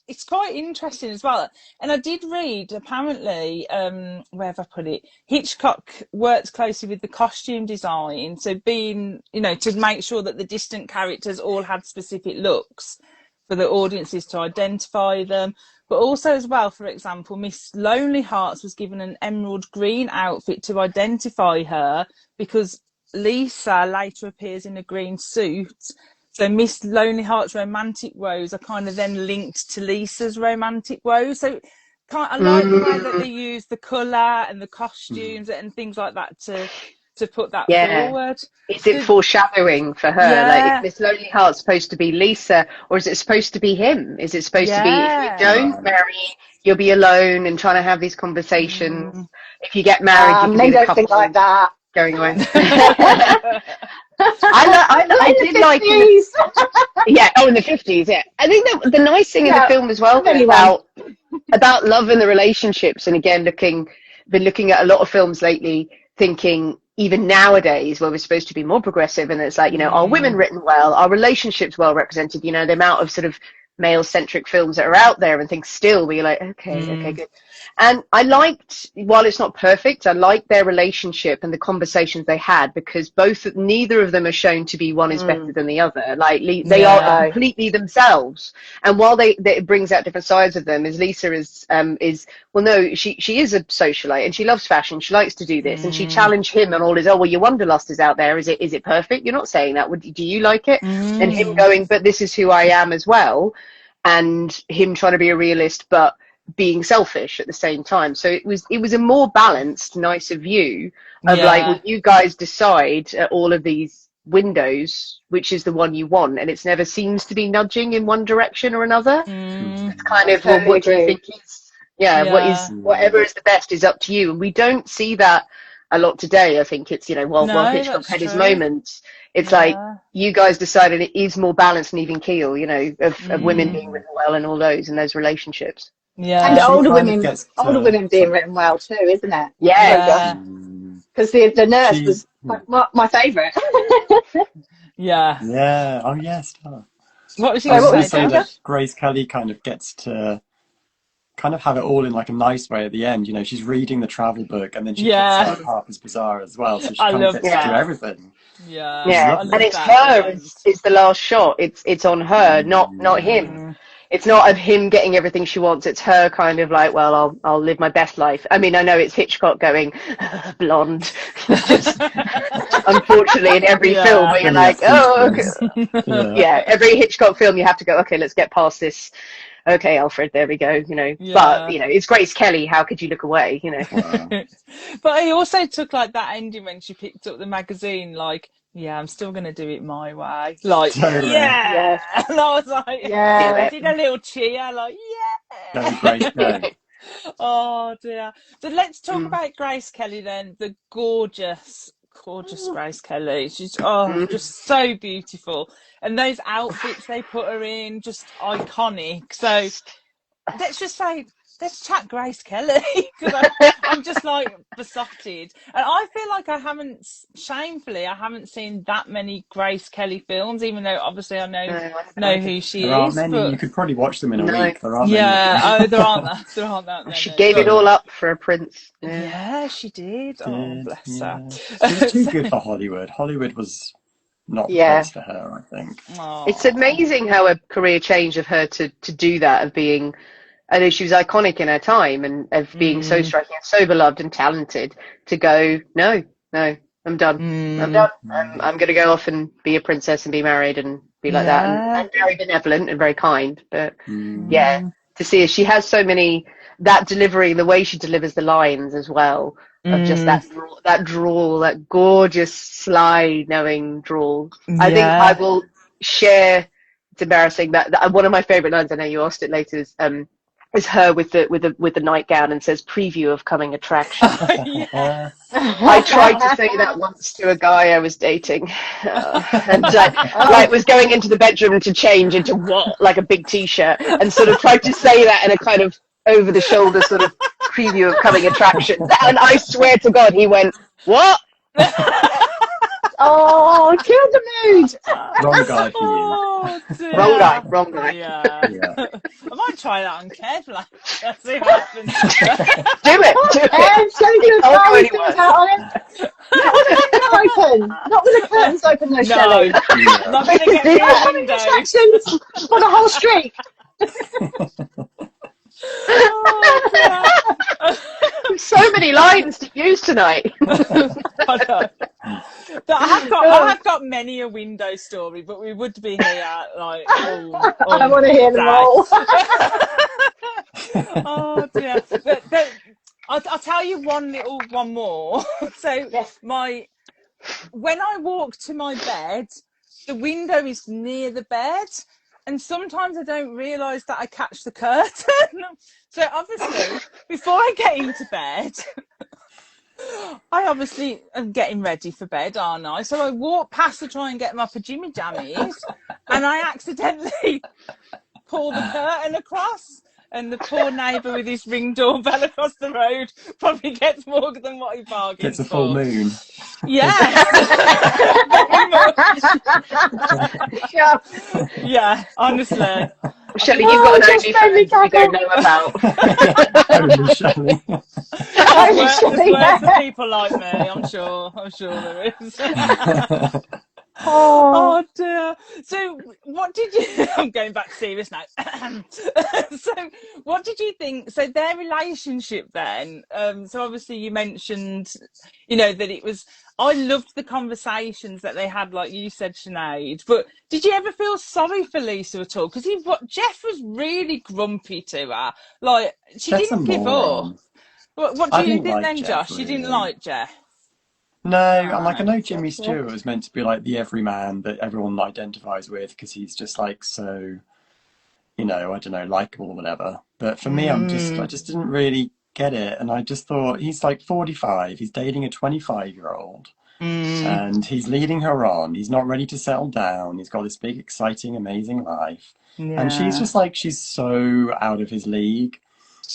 it's quite interesting as well. And I did read, apparently, where have I put it? Hitchcock worked closely with the costume design. So being, to make sure that the distant characters all had specific looks for the audiences to identify them. But also as well, for example, Miss Lonely Hearts was given an emerald green outfit to identify her because Lisa later appears in a green suit. So Miss Lonely Heart's romantic woes are kind of then linked to Lisa's romantic woes. So I like the way that they use the colour and the costumes and things like that to put that forward. Is it foreshadowing for her? Like, is Miss Lonely Heart supposed to be Lisa, or is it supposed to be him? Is it supposed to be, if you don't marry, you'll be alone and trying to have these conversations? If you get married, you can be the couple think like that. Going away. I did like in the 50s. Yeah, I think that the nice thing in the film as well about love and the relationships, and again been looking at a lot of films lately, thinking even nowadays where we're supposed to be more progressive, and it's like, are women written well, are relationships well represented, the amount of sort of male centric films that are out there, and things still where you're like, okay, good. And I liked, while it's not perfect, I liked their relationship and the conversations they had, because neither of them are shown to be one is better than the other. Like, they are completely themselves. And while it brings out different sides of them, as Lisa is well, no, she is a socialite and she loves fashion. She likes to do this, and she challenged him on all his, your wanderlust is out there. Is it perfect? You're not saying that. Do you like it? And him going, but this is who I am as well. And him trying to be a realist, but being selfish at the same time. So it was a more balanced, nicer view of like, well, you guys decide at all of these windows which is the one you want, and it never seems to be nudging in one direction or another. It's kind of what do you think is whatever is the best is up to you, and we don't see that a lot today. I think it's while Hitchcock had his moments, it's like you guys decided it is more balanced and even keel, of women being written well and all those relationships. Yeah, and older women being written well too, isn't it? Yeah, because the nurse was my favourite. Yeah. Oh yes. What was you going to say? That Grace Kelly kind of gets to kind of have it all in like a nice way at the end. You know, she's reading the travel book and then she picks Yeah. out Harper's Bazaar as well, so she I kind of love gets to do that. everything. Yeah. Yeah, I and love it's that at the her end. is the last shot. It's on her, not him. It's not of him getting everything she wants. It's her kind of like, well, I'll live my best life. I mean, I know it's Hitchcock going blonde, just unfortunately in every film where you're Filling like, up oh, okay. features. Yeah, every Hitchcock film you have to go, okay, let's get past this. Okay, Alfred, there we go. You know, but Yeah. you know, it's Grace Kelly. How could you look away? You know. Wow. But he also took like that ending when she picked up the magazine, like, yeah, I'm still gonna do it my way. Like, Totally. yeah. Yeah. And I was like, Do I it. did a little cheer, like, Go, yeah. Grace, go. Oh dear. So let's talk Mm. about Grace Kelly then. The gorgeous Grace Kelly. She's Mm. just so beautiful. And those outfits they put her in, just iconic. So let's just say, let's chat Grace Kelly, because I'm just like besotted. And I feel like shamefully, I haven't seen that many Grace Kelly films, even though obviously I No, I haven't know either. who she There aren't is. many. You But could probably watch them in a No. week. There aren't many of yeah, them. there aren't that She many. gave it But all up for a prince. Yeah. yeah, she did. Oh, Did, bless her. yeah. She was too So- good for Hollywood. Hollywood was not the Yeah. place for her, I think. It's Aw. amazing how a career change of her to do that, of being, I know she was iconic in her time and of being so striking and so beloved and talented, to go, no, I'm done. I'm done. I'm going to go off and be a princess and be married and be like that, Yeah. and very benevolent and very kind. But Mm. yeah, to see her, she has so many, that delivery, the way she delivers the lines as well, of just that drawl, that gorgeous, sly, knowing drawl. I think I Yeah. will share. It's embarrassing that one of my favorite lines, I know you asked it later, is her with the nightgown and says preview of coming attraction. Yes. I tried to say that once to a guy I was dating, and like was going into the bedroom to change into what, like a big t-shirt, and sort of tried to say that in a kind of over the shoulder sort of preview of coming attraction, and I swear to God he went, what? Oh, kill the mood. Wrong guy for you. Oh dear. Wrong guy. Yeah. Yeah. I might try that on carefully. Let's see what happens. Do it. And so you can't go guys anywhere. things out on it. Not with the curtains open. Not with the curtains open, though, Shelley. Yeah. Not gonna get through the window. Attractions for the whole street. Oh dear. So many lines to use tonight. I know. But I have got many a window story, but we would be here like I want to hear them all. Oh dear. But I'll tell you one more. So Yes. when I walk to my bed, the window is near the bed, and sometimes I don't realise that I catch the curtain. So obviously, before I get into bed, I obviously am getting ready for bed, aren't I? So I walk past to try and get my pajama jammies, and I accidentally pull the curtain across. And the poor neighbour with his Ring doorbell across the road probably gets more than what he bargained Gets a for. full moon. Yes. Very much. Yeah, honestly. Shelley, you've got an OnlyFans we don't know about. Holy Shelley. There's worse for people like me, I'm sure there is. Oh dear. So what did you I'm going back serious now. So what did you think, so their relationship then, so obviously you mentioned, that it was, I loved the conversations that they had, like you said, Sinead, but did you ever feel sorry for Lisa at all? Because Jeff was really grumpy to her, like she Jeff's didn't a give up. moron. What I do you didn't think like then, Jeff, Josh? You didn't really. like Jeff? No, and like I know Right. Jimmy Stewart was meant to be like the everyman that everyone identifies with because he's just like so, I don't know, likable or whatever. But for me, I just didn't really get it, and I just thought he's like 45, he's dating a 25-year-old, and he's leading her on. He's not ready to settle down. He's got this big, exciting, amazing life, and she's just like she's so out of his league.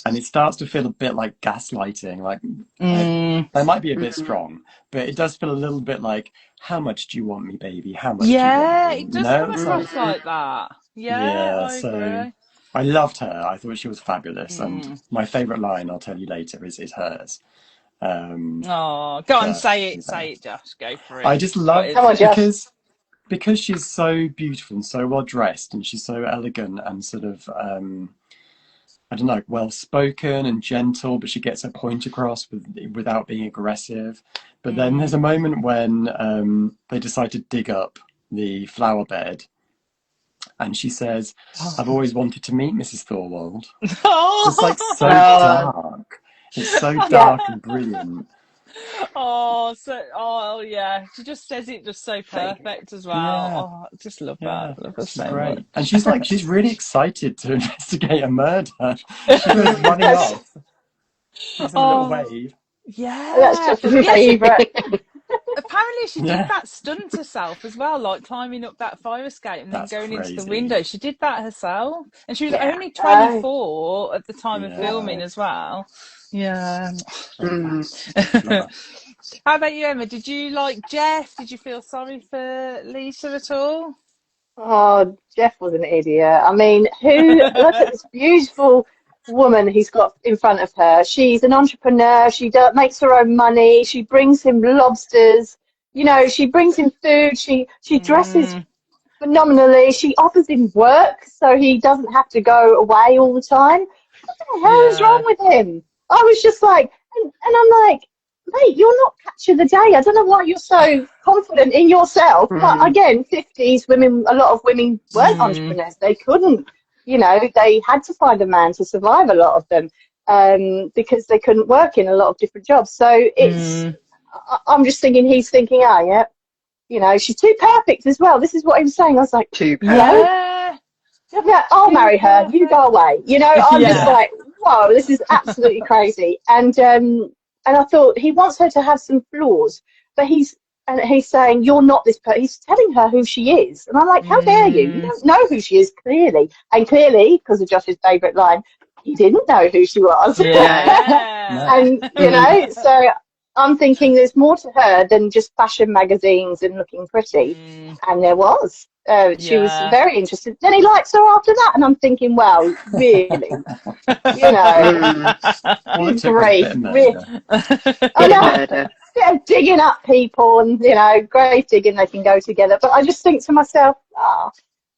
And it starts to feel a bit like gaslighting. Like, that might be a bit strong, but it does feel a little bit like, how much do you want me, baby? How much do you want me? It does come across like that. I so agree. I loved her. I thought she was fabulous. And my favourite line, I'll tell you later, is hers. Oh, go on, say it, Josh. Go for it. I just love Come on, Josh. because she's so beautiful and so well dressed, and she's so elegant and sort of I don't know, well spoken and gentle, but she gets her point across without being aggressive. But then there's a moment when they decide to dig up the flower bed, and she says, "I've always wanted to meet Mrs. Thorwald." It's like so dark. It's so dark and brilliant. Oh yeah, she just says it just so perfect as well. Yeah. Oh, I just love that. Love her so great. much. And she's really excited to investigate a murder. She goes running off. She's a little wave. Yeah, That's just my favourite. Apparently she did that stunt herself as well, like climbing up that fire escape and then going into the window. She did that herself, and she was only 24 at the time of filming as well. Yeah. How about you, Emma? Did you like Jeff? Did you feel sorry for Lisa at all? Oh, Jeff was an idiot. I mean, look at this beautiful woman he's got in front of her. She's an entrepreneur. She makes her own money. She brings him lobsters. You know, she brings him food. She dresses phenomenally. She offers him work so he doesn't have to go away all the time. What the hell is wrong with him? I was just like, and I'm like, mate, you're not catch of the day. I don't know why you're so confident in yourself. But again, 50s women, a lot of women weren't entrepreneurs. They couldn't, you know, they had to find a man to survive, a lot of them, because they couldn't work in a lot of different jobs. So I'm just thinking, he's thinking, oh, yeah, you know, she's too perfect as well. This is what he was saying. I was like, too perfect. Yeah, I'll marry her. You go away. You know, I'm just like, whoa, this is absolutely crazy. And I thought, he wants her to have some flaws, but he's saying, you're not this person. He's telling her who she is. And I'm like, how dare you? You don't know who she is, clearly. And clearly, because of Josh's favourite line, he didn't know who she was. Yeah. And, you know, so I'm thinking there's more to her than just fashion magazines and looking pretty. And there was. She was very interested. Then he likes her after that, and I'm thinking, well, really, you know, great. I know, bit of digging up people, and you know, grave digging, they can go together. But I just think to myself,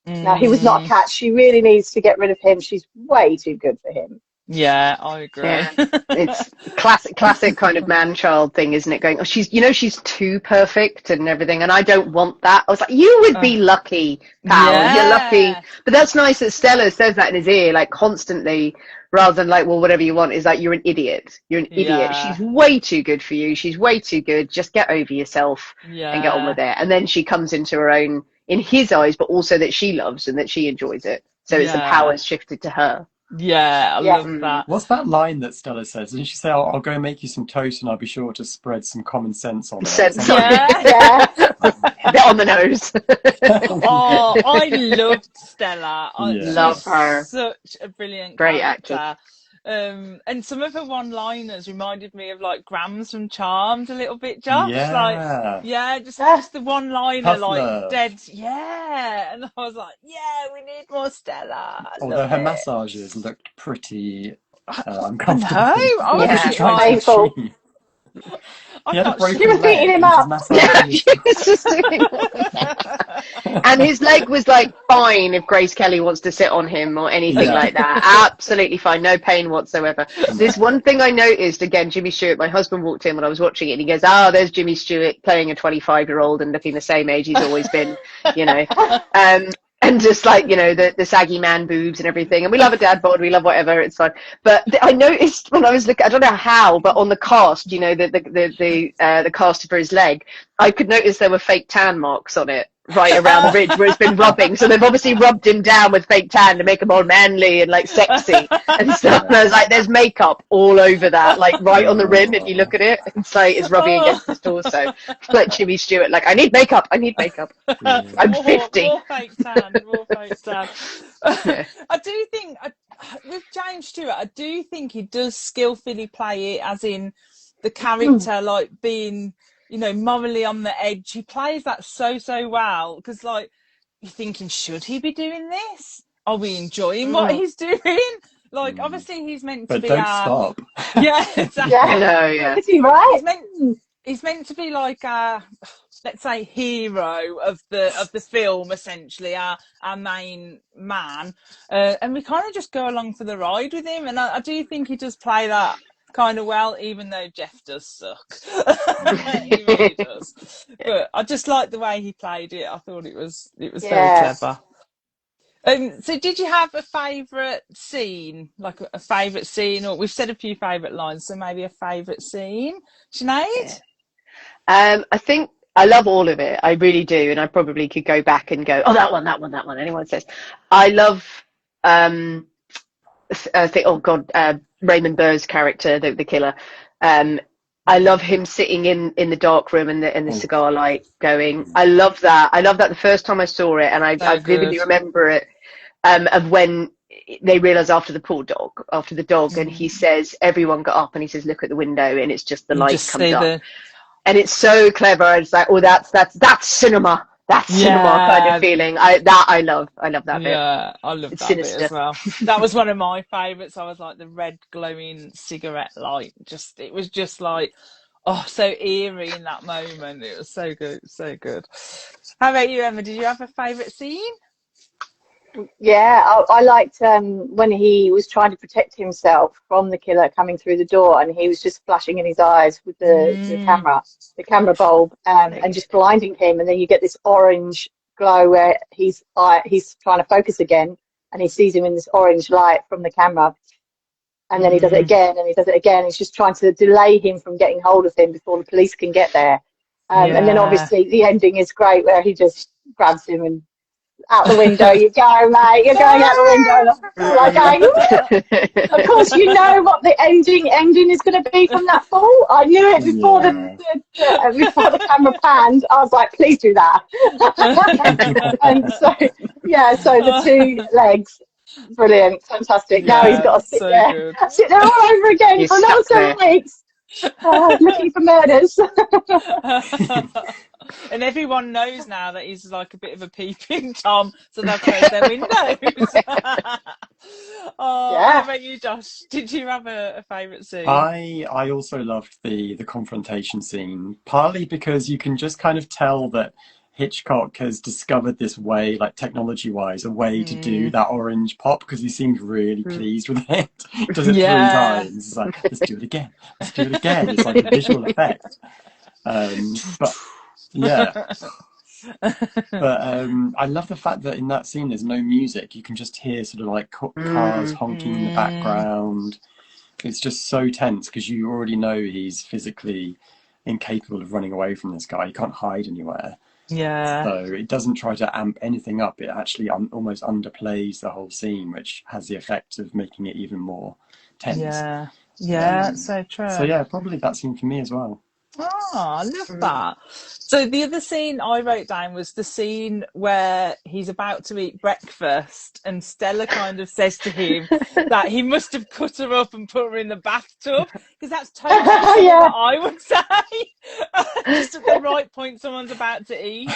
no, he was not a catch. She really needs to get rid of him. She's way too good for him. Yeah, I agree. Yeah. It's classic kind of man-child thing, isn't it? Going, oh, she's too perfect and everything, and I don't want that. I was like, you would be lucky, pal. Yeah. You're lucky. But that's nice that Stella says that in his ear, like constantly, rather than like, well, whatever you want. Is like, you're an idiot. You're an idiot. She's way too good for you. She's way too good. Just get over yourself and get on with it. And then she comes into her own in his eyes, but also that she loves and that she enjoys it. So it's the power's shifted to her. Yeah, I love that. What's that line that Stella says? Didn't she say, I'll go and make you some toast and I'll be sure to spread some common sense on it? Yeah. A bit on the nose. Oh, I loved Stella. I love her. Such a brilliant Great character. actor. And some of her one-liners reminded me of like Grams from Charmed a little bit, Josh. Yeah. Like, just the one-liner, Tough like love. dead. Yeah, and I was like, yeah, we need more Stella. Although her massages looked pretty uncomfortable. I was painful. He had a broken She was beating him up. And his leg was like fine if Grace Kelly wants to sit on him or anything like that. Absolutely fine, no pain whatsoever. There's one thing I noticed, again, Jimmy Stewart, my husband walked in when I was watching it and he goes, there's Jimmy Stewart playing a 25-year-old and looking the same age he's always been, you know. And just like, you know, the saggy man boobs and everything. And we love a dad bod, we love whatever, it's fine. But I noticed when I was looking, I don't know how, but on the cast, you know, the cast for his leg, I could notice there were fake tan marks on it right around the ridge where it's been rubbing. So they've obviously rubbed him down with fake tan to make him all manly and like sexy and stuff. And I was like, there's makeup all over that, like right on the rim. If you look at it, it's like it's rubbing against his torso. Like Jimmy Stewart, like I need makeup. I'm 50. More fake tan. I do think with James Stewart, I do think he does skillfully play it, as in the character like being, you know, morally on the edge. He plays that so well, because like you're thinking, should he be doing this? are we enjoying what he's doing? Like, obviously, he's meant to but be don't stop. Yeah, exactly. Yeah. No, yeah. Is he right? He's meant to be like a, let's say, hero of the film, essentially, our main man, and we kind of just go along for the ride with him. And I do think he does play that kind of well, even though Jeff does suck. He really does. But I just like the way he played it. I thought it was very clever. So did you have a favourite scene, like a favourite scene, or we've said a few favourite lines, so maybe a favourite scene, Sinead? I think I love all of it. I really do, and I probably could go back and go, oh, that one. Anyone says, I love. I think, oh God, Raymond Burr's character, the killer. I love him sitting in the dark room and the cigar light going. I love that. I love that the first time I saw it, and I vividly remember it. Of when they realise after the dog, and he says, everyone got up, and he says, look at the window, and it's just the light comes up. And it's so clever. It's like, oh, that's cinema. That's cinema kind of feeling. I love that bit. Yeah, I love that sinister bit as well. That was one of my favourites. I was like the red glowing cigarette light. It was just like, oh, so eerie in that moment. It was so good, so good. How about you, Emma? Did you have a favourite scene? Yeah, I liked when he was trying to protect himself from the killer coming through the door, and he was just flashing in his eyes with the camera bulb, and just blinding him. And then you get this orange glow where he's trying to focus again, and he sees him in this orange light from the camera. And then he does it again, and he does it again. He's just trying to delay him from getting hold of him before the police can get there. And then obviously the ending is great, where he just grabs him and out the window you go, mate. You're going out the window. Like going, of course, you know what the ending is going to be from that fall. I knew it before before the camera panned. I was like, please do that. And so the two legs, brilliant, fantastic. Now he's got to sit there all over again for another 7 weeks. Looking for murders. And everyone knows now that he's like a bit of a peeping Tom, so they'll close their windows. How about you, Josh? Did you have a favourite scene? I also loved the confrontation scene, partly because you can just kind of tell that Hitchcock has discovered this way, like technology-wise, a way to do that orange pop, because he seems really pleased with it. He does it 3 times. It's like, let's do it again. Let's do it again. It's like a visual effect. But I love the fact that in that scene there's no music. You can just hear sort of like cars honking in the background. It's just so tense because you already know he's physically incapable of running away from this guy. He can't hide anywhere. Yeah. So it doesn't try to amp anything up. It actually almost underplays the whole scene, which has the effect of making it even more tense. Yeah, so true. So yeah, probably that scene for me as well. Oh, I love that. So the other scene I wrote down was the scene where he's about to eat breakfast and Stella kind of says to him that he must have cut her up and put her in the bathtub, because that's totally what I would say. Just at the right point someone's about to eat.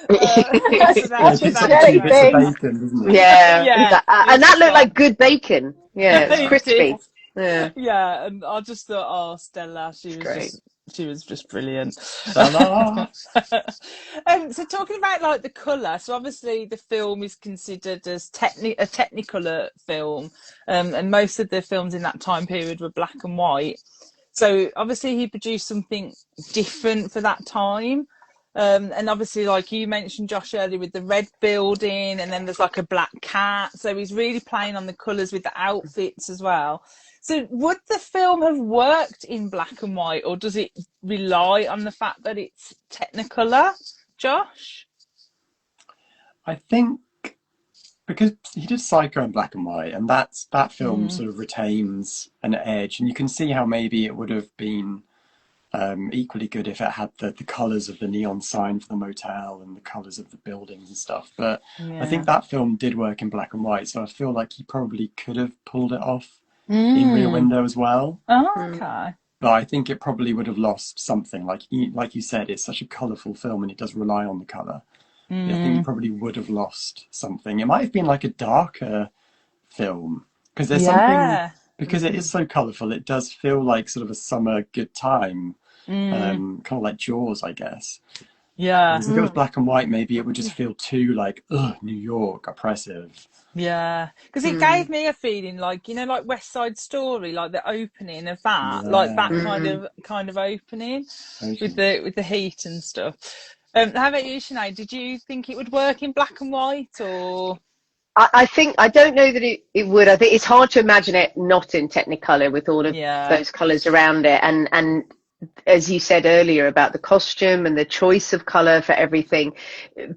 That's bits of bacon, isn't it? Yeah. And that looked like good bacon. Yeah, it's crispy. Yeah, and I just thought, oh, Stella, she was just brilliant. Stella. So talking about like the colour, so obviously the film is considered as a Technicolor film, and most of the films in that time period were black and white. So obviously he produced something different for that time. And obviously, like you mentioned, Josh, earlier, with the red building, and then there's like a black cat. So he's really playing on the colours with the outfits as well. So would the film have worked in black and white, or does it rely on the fact that it's Technicolor, Josh? I think because he did Psycho in black and white, and that film sort of retains an edge, and you can see how maybe it would have been equally good if it had the colours of the neon sign for the motel and the colours of the buildings and stuff. But I think that film did work in black and white, so I feel like he probably could have pulled it off in Rear Window as well. Oh, okay. But I think it probably would have lost something. Like you said, it's such a colourful film and it does rely on the colour. I think you probably would have lost something. It might have been like a darker film because there's something, Yeah. because it is so colourful, it does feel like sort of a summer good time, kind of like Jaws, I guess. Yeah. Whereas if it was black and white, maybe it would just feel too like, ugh, New York, oppressive. Yeah, because it gave me a feeling like, you know, like West Side Story, like the opening of that, like that Yeah, kind of opening with totally. the heat and stuff. How about you, Sinead? Did you think it would work in black and white, or? I think, I don't know that it would. I think it's hard to imagine it not in Technicolor with all of Yeah. those colours around it. And as you said earlier about the costume and the choice of colour for everything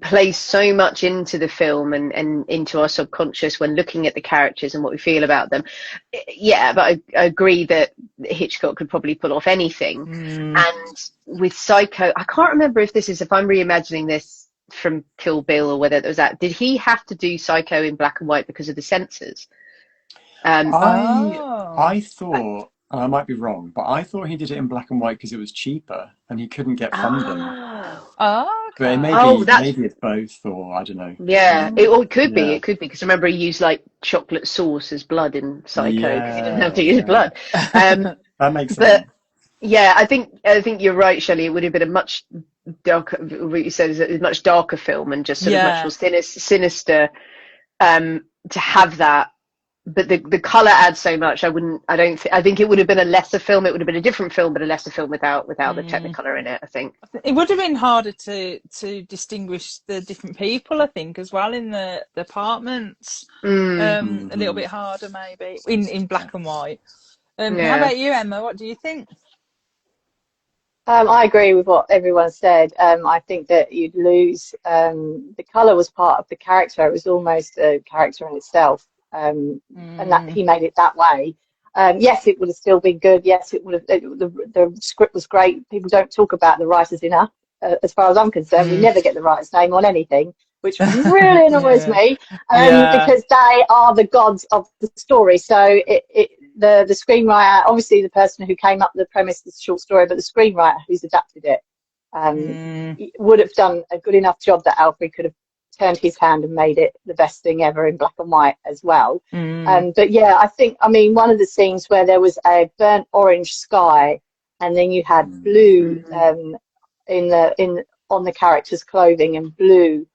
plays so much into the film and into our subconscious when looking at the characters and what we feel about them. Yeah, but I agree that Hitchcock could probably pull off anything. And with Psycho, I can't remember if I'm reimagining this from Kill Bill or whether it was that. Did he have to do Psycho in black and white because of the censors? I Oh. I thought, and I might be wrong, but I thought he did it in black and white because it was cheaper and he couldn't get funding. Oh, Oh, But it may okay. oh, be, that's maybe it's both, or I don't know. yeah. It could be. Yeah, It could be because remember he used like chocolate sauce as blood in Psycho because he didn't have yeah, to use yeah. blood. Um, That makes but sense. yeah, I think you're right, Shelley. It would have been a much darker. What you said is a much darker film and just sort of much Yeah. more sinister. To have that, but the color adds so much. I think it would have been a lesser film. It would have been a different film, but a lesser film without the Technicolor in it, I think. It would have been harder to distinguish the different people, I think, as well in the apartments. A little bit harder, maybe in black and white. How Yeah. about you, Emma? What do you think? I agree with what everyone said. I think that you'd lose. The color was part of the character. It was almost a character in itself, and that he made it that way. Yes, it would have still been good. Yes, it would have. The script was great. People don't talk about the writers enough. As far as I'm concerned, we never get the writer's name on anything, which really annoys Yeah. me, Yeah. because they are the gods of the story. So the screenwriter, obviously the person who came up with the premise of the short story, but the screenwriter who's adapted it would have done a good enough job that Alfred could have turned his hand and made it the best thing ever in black and white as well. But yeah, I mean, one of the scenes where there was a burnt orange sky and then you had blue on the character's clothing and blue.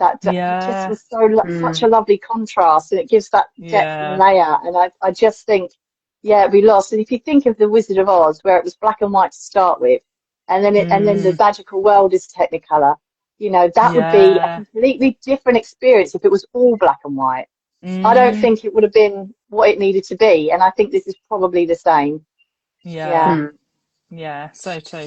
It just Yeah. was such a lovely contrast, and it gives that depth and Yeah. layer. And I just think, yeah, we lost. And if you think of the Wizard of Oz, where it was black and white to start with, and then the magical world is Technicolor, you know, that would be a Yeah. completely different experience if it was all black and white. I don't Mm. think it would have been what it needed to be, and I think this is probably the same. Yeah. Yeah. Yeah, so true.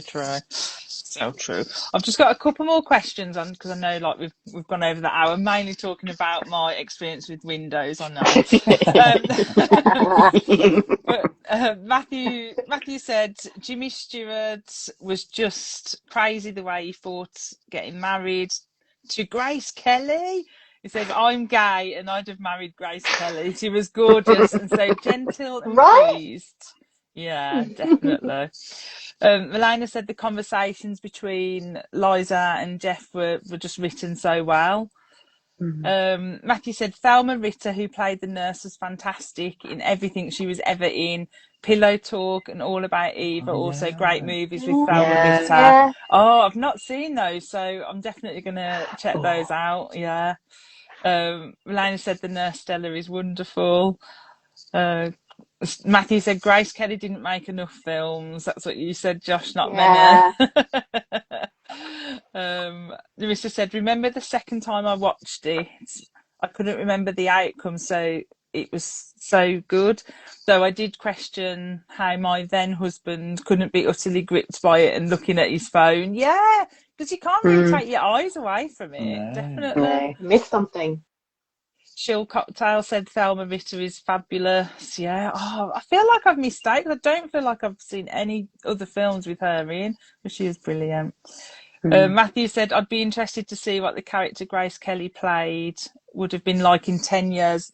So true. I've just got a couple more questions on because I know like we've gone over the hour, mainly talking about my experience with Windows, I know. But Matthew said Jimmy Stewart was just crazy the way he thought getting married to Grace Kelly. He said, I'm gay and I'd have married Grace Kelly. She was gorgeous and so gentle and Right? poised. Yeah, definitely. Milena said the conversations between Liza and Jeff were just written so well. Matthew said Thelma Ritter, who played the nurse, was fantastic in everything she was ever in. Pillow Talk and All About Eve are also great movies with Thelma Ritter. Yeah. Oh, I've not seen those, so I'm definitely going to check those out. Yeah. Milena said the nurse Stella is wonderful. Matthew said Grace Kelly didn't make enough films. That's what you said, Josh, not many. Yeah. Larissa said, remember the second time I watched it, I couldn't remember the outcome, so it was so good. Though I did question how my then husband couldn't be utterly gripped by it and looking at his phone. Yeah, because you can't really take your eyes away from it. No. Definitely. Missed something. Chill Cocktail said Thelma Ritter is fabulous. Yeah. Oh, I feel like I've missed out 'cause I don't feel like I've seen any other films with her in, but she is brilliant. Matthew said I'd be interested to see what the character Grace Kelly played would have been like in 10 years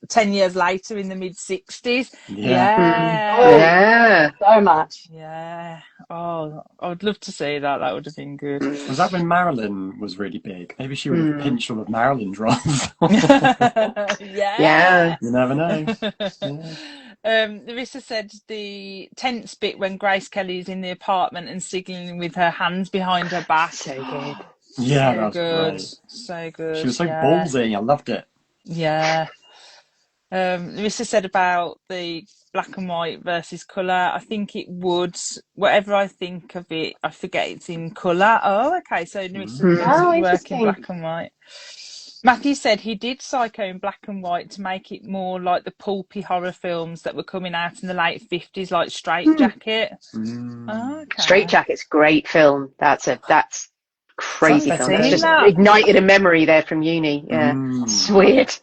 later in the mid-60s. Yeah. Oh, Yeah. so much. Yeah. Oh, I would love to see that. That would have been good. Was that when Marilyn was really big? Maybe she would have pinched all of Marilyn's roles. Yeah. You never know. Yeah. Larissa said the tense bit when Grace Kelly is in the apartment and signalling with her hands behind her back. So good. Yeah, So that's good. great. So good. She was so ballsy. I loved it. Yeah. Larissa said about the black and white versus colour. I think it would, whatever I think of it, I forget it's in colour. Oh, okay. So Larissa does work in black and white. Matthew said he did Psycho in black and white to make it more like the pulpy horror films that were coming out in the late 50s, like Straight Jacket. Oh, okay. Straight Jacket's a great film. That's crazy film. That's just ignited a memory there from uni. Yeah, it's weird.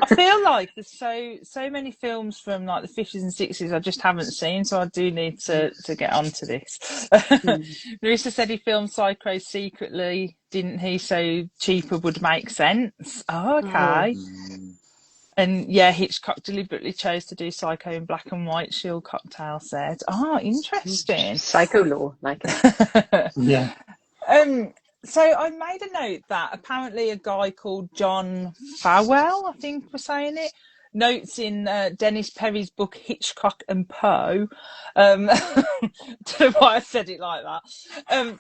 I feel like there's so many films from like the 50s and 60s I just haven't seen, so I do need to get onto this. Larissa said he filmed Psycho secretly, didn't he? So cheaper would make sense. Oh, okay. And yeah, Hitchcock deliberately chose to do Psycho in black and white, Shield Cocktail said. Oh, interesting. Psycho law, like it. Yeah. So I made a note that apparently a guy called John Fawell, I think we're saying it, notes in Dennis Perry's book Hitchcock and Poe. Don't know why I said it like that.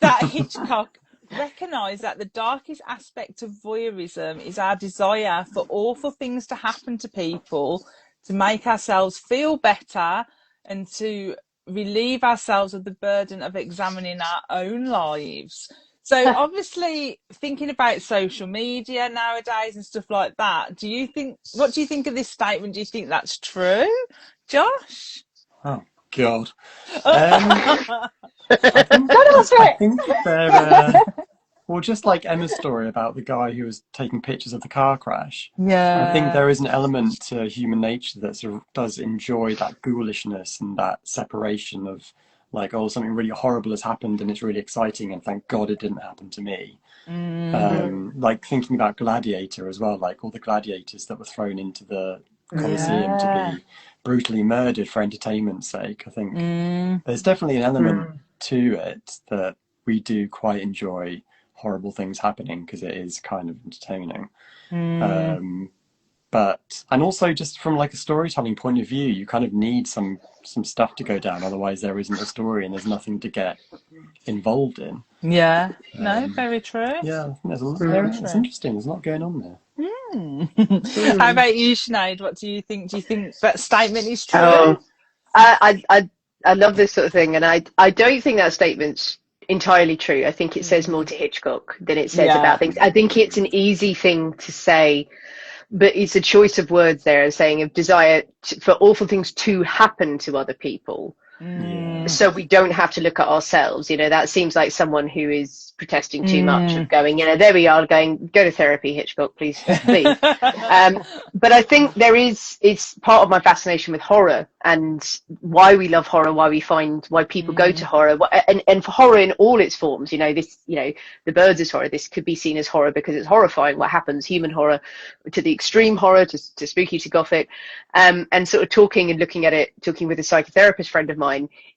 That Hitchcock recognised that the darkest aspect of voyeurism is our desire for awful things to happen to people, to make ourselves feel better, and to relieve ourselves of the burden of examining our own lives. So obviously thinking about social media nowadays and stuff like that, what do you think of this statement? Do you think that's true, Josh? Oh, God. I think they're... well, just like Emma's story about the guy who was taking pictures of the car crash. Yeah. I think there is an element to human nature that sort of does enjoy that ghoulishness and that separation of like, oh, something really horrible has happened and it's really exciting and thank God it didn't happen to me. Like thinking about Gladiator as well, like all the gladiators that were thrown into the Colosseum to be brutally murdered for entertainment's sake. I think there's definitely an element to it that we do quite enjoy horrible things happening because it is kind of entertaining. But and also just from like a storytelling point of view, you kind of need some stuff to go down, otherwise there isn't a story and there's nothing to get involved in. Yeah, no, very true. Yeah, I think there's a lot. It's interesting. There's a lot going on there. How about you, Sinead? What do you think? Do you think that statement is true? I love this sort of thing, and I don't think that statement's entirely true. I think it says more to Hitchcock than it says about things. I think it's an easy thing to say, but it's a choice of words there, saying of desire for awful things to happen to other people. So we don't have to look at ourselves. You know, that seems like someone who is protesting too much of going, you know, there we are going, go to therapy, Hitchcock, please. But I think it's part of my fascination with horror and why we love horror, why people go to horror, and for horror in all its forms. You know, this, you know, The Birds is horror. This could be seen as horror because it's horrifying what happens, human horror to the extreme horror, to spooky, to gothic, and sort of talking with a psychotherapist friend of mine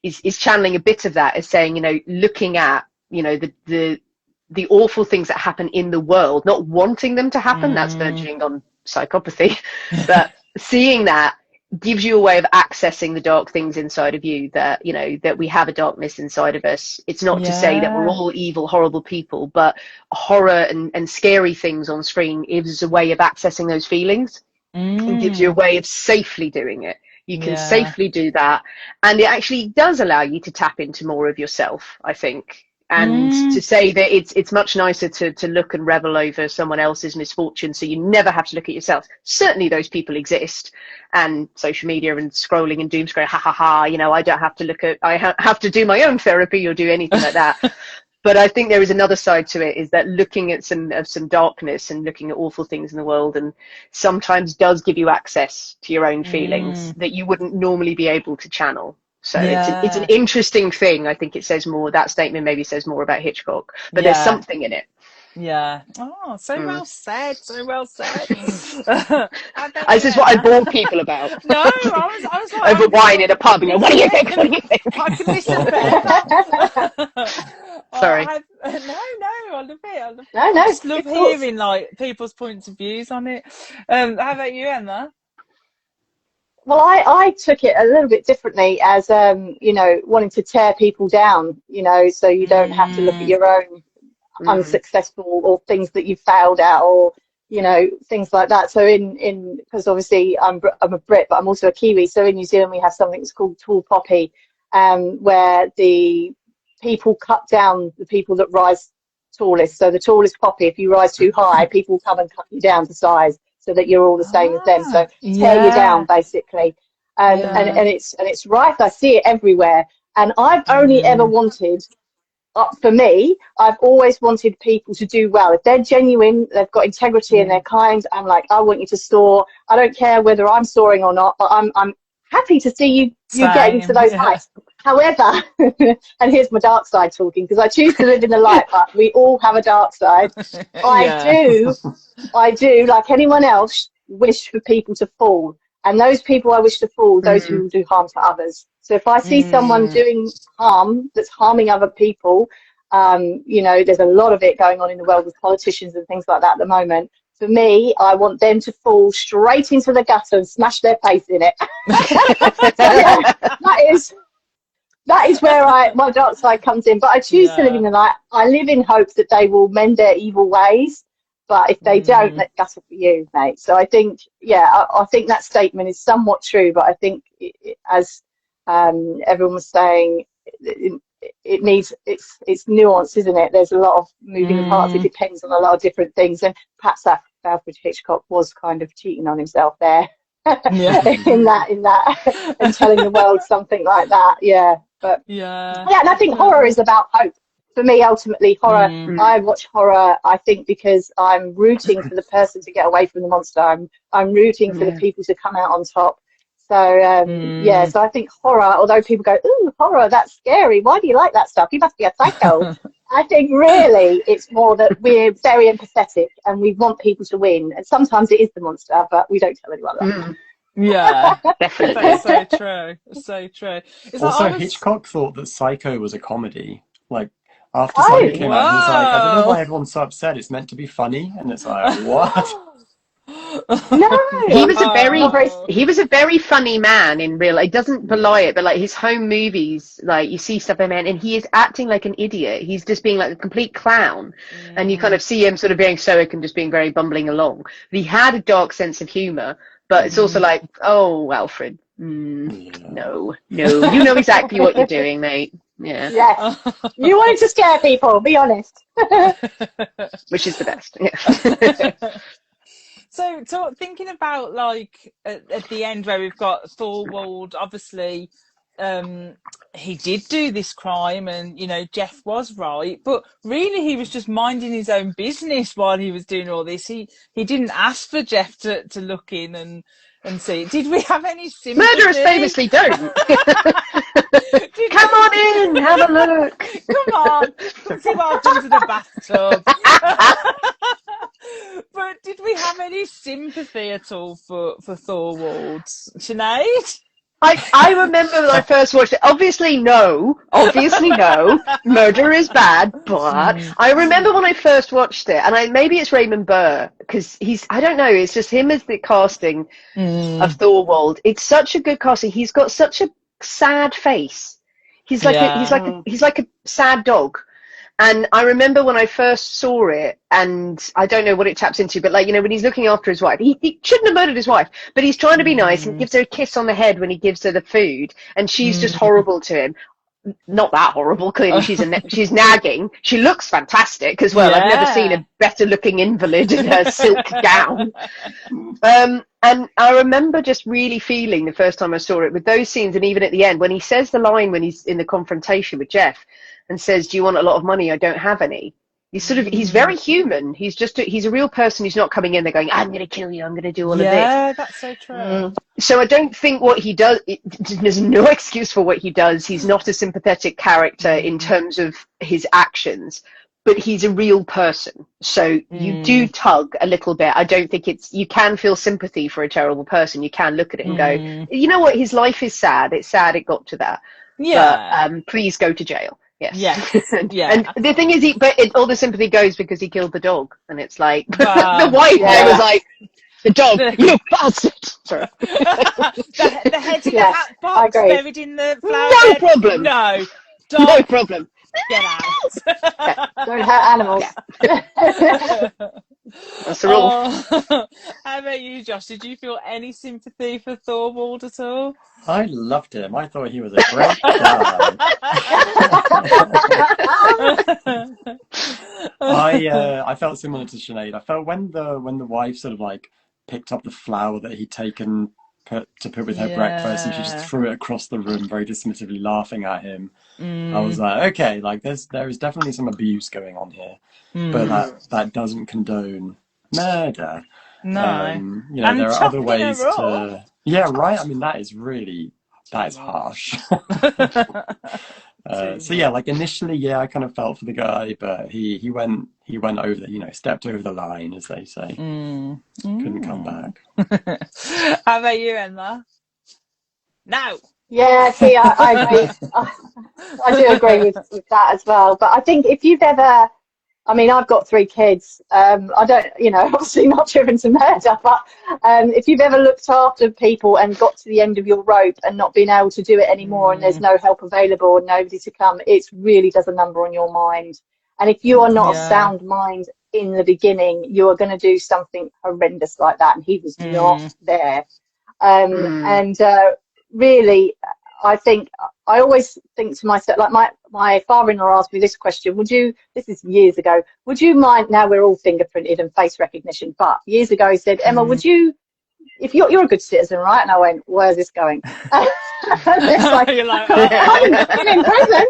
is channeling a bit of that, as saying, you know, looking at, you know, the awful things that happen in the world, not wanting them to happen, that's verging on psychopathy, but seeing that gives you a way of accessing the dark things inside of you, that, you know, that we have a darkness inside of us. It's not to say that we're all evil, horrible people, but horror and scary things on screen is a way of accessing those feelings and gives you a way of safely doing it. You can safely do that, and it actually does allow you to tap into more of yourself, I think. And to say that it's much nicer to look and revel over someone else's misfortune, so you never have to look at yourself. Certainly those people exist, and social media and scrolling and doom scrolling, ha ha ha, you know, I don't have to look at, I have to do my own therapy or do anything like that. But I think there is another side to it, is that looking at some darkness and looking at awful things in the world, and sometimes does give you access to your own feelings that you wouldn't normally be able to channel. So it's an interesting thing. I think it says more, that statement maybe says more about Hitchcock, but there's something in it. Yeah. Oh, so well said. So well said. How about This you, is what I Emma? bore people about. No, I was like, Over wine in a pub, and go, what do you think? What do you think? I can listen forever. Sorry. No, I love it. I love it. No, I no, just love good thoughts. hearing like people's points of views on it. How about you, Emma? Well, I took it a little bit differently as, you know, wanting to tear people down, you know, so you don't have to look at Mm, your own Mm. unsuccessful or things that you failed at or, you know, things like that. So because obviously I'm a Brit, but I'm also a Kiwi. So in New Zealand, we have something that's called tall poppy, where the people cut down the people that rise tallest. So the tallest poppy, if you rise too high, people come and cut you down to size so that you're all the same as them. So tear you down yeah, basically. yeah. And it's right. I see it everywhere. And I've only ever Mm, wanted, for me, I've always wanted people to do well. If they're genuine, they've got integrity and they're mm. kind, I'm like, I want you to soar. I don't care whether I'm soaring or not, but I'm happy to see you getting to Same. those Yeah. heights. However, and here's my dark side talking, because I choose to live in the light, but we all have a dark side. I Yeah. do I do, like anyone else, wish for people to fall. And those people I wish to fall, those who Mm. will do harm to others. So if I see someone Mm, doing harm that's harming other people, you know, there's a lot of it going on in the world with politicians and things like that at the moment. For me, I want them to fall straight into the gutter and smash their face in it. So yeah, that is where my dark side comes in. But I choose to live in yeah. the light. I live in hopes that they will mend their evil ways. But if they don't, Mm, that's up for you, mate. So I think, yeah, I think that statement is somewhat true. But I think, as everyone was saying, it needs it's nuance, isn't it? There's a lot of moving parts. It mm, depends on a lot of different things. And perhaps Alfred Hitchcock was kind of cheating on himself there yeah. in that and telling the world something like that. Yeah, but Yeah, yeah, and I think horror definitely. is about hope. For me, ultimately, horror. Mm, Mm. I watch horror, I think, because I'm rooting for the person to get away from the monster. I'm rooting for the Yeah. people to come out on top. So yeah, mm. so I think horror. Although people go, "Ooh, horror, that's scary. Why do you like that stuff? You must be a psycho." I think really it's more that we're very empathetic and we want people to win. And sometimes it is the monster, but we don't tell anyone Mm. Yeah, that's Definitely. so true. So true. It's like I Also, was. Hitchcock thought that Psycho was a comedy. Like, after Psycho Oh, came out, he was like, I don't know Whoa. why everyone's so upset. It's meant to be funny. And it's like, what? no, He I'm was a not very very. Wow. he was a very funny man in real. It doesn't Yeah. belie it, but like his home movies, like you see stuff in man, and he is acting like an idiot. He's just being like a complete clown, and you kind Mm, of see him sort of being stoic and just being very bumbling along. But he had a dark sense of humor, but it's also mm. like, oh, Alfred, Yeah. no, you know exactly what you're doing, mate. Yeah, Yes, you wanted to scare people. Be honest. which is the best. Yeah. So, thinking about like at the end where we've got Thorwald, obviously, um, he did do this crime, and you know Jeff was right, but really he was just minding his own business while he was doing all this. He didn't ask for Jeff to look in and see. Did we have any Murderers sympathy? famously don't. Did Come we? on in, have a look. Come on, come see what I've done to the bathtub. But did we have any sympathy at all for Thorwald? Sinead? I remember when I first watched it. Obviously no. Murder is bad, but Mm, I remember when I first watched it, and maybe it's Raymond Burr because I don't know, it's just him as the casting of mm, Thorwald. It's such a good casting. He's got such a sad face. yeah. He's like a sad dog. And I remember when I first saw it, and I don't know what it taps into, but like, you know, when he's looking after his wife, he shouldn't have murdered his wife, but he's trying to be nice and Mm, gives her a kiss on the head when he gives her the food, and she's just mm. horrible to him. Not that horrible, clearly she's nagging. She looks fantastic as well. I've never seen Yeah. a better looking invalid in her silk gown. And I remember just really feeling the first time I saw it with those scenes, and even at the end when he says the line when he's in the confrontation with Jeff and says, "Do you want a lot of money? I don't have any." He's Mm, very human. He's a real person who's not coming in there going, "I'm going to kill you. I'm going to do all of this." yeah, that's so true. So I don't think what he does, there's no excuse for what he does. He's not a sympathetic character in Mm, terms of his actions, but he's a real person. So you do tug a little bit. I don't think you can feel sympathy for a terrible person. You can look at it and go, you know what, his life is sad. It's sad it got to that. Yeah. But please go to jail. Yes. Yeah. And the thing is, all the sympathy goes because he killed the dog. And it's like, the wife there was like, the dog, you bastard. Sorry. the head in the hat box buried in the flower No bed. problem. No. Dog, no problem. get out. Don't hurt animals. That's the rule. How about you, Josh? Did you feel any sympathy for Thorwald at all? I loved him. I thought he was a great guy. I felt similar to Sinead. I felt when the wife sort of like picked up the flower that he'd taken to put with her breakfast, and she just threw it across the room, very dismissively, laughing at him. I was like, okay, like there is definitely some abuse going on here, but that doesn't condone murder. No, you know, there are other ways to. Yeah, right. I mean, that is harsh. So yeah, like initially, I kind of felt for the guy, but he went over, stepped over the line, as they say. Couldn't come back. How about you, Emma? No. Yeah, see, I agree. I do agree with that as well. But I think if you've ever, I mean, I've got 3 kids. I don't, obviously not driven to murder, but if you've ever looked after people and got to the end of your rope and not been able to do it anymore, and there's no help available and nobody to come, it really does a number on your mind. And if you are not of sound mind in the beginning, you are going to do something horrendous like that. And he was not there. And really, I always think to myself, like my father-in-law asked me this question, this is years ago, would you mind, now we're all fingerprinted and face recognition, but years ago he said, Emma, would you, if you're a good citizen, right? And I went, where's this going? It's like, you're like, I'm in prison.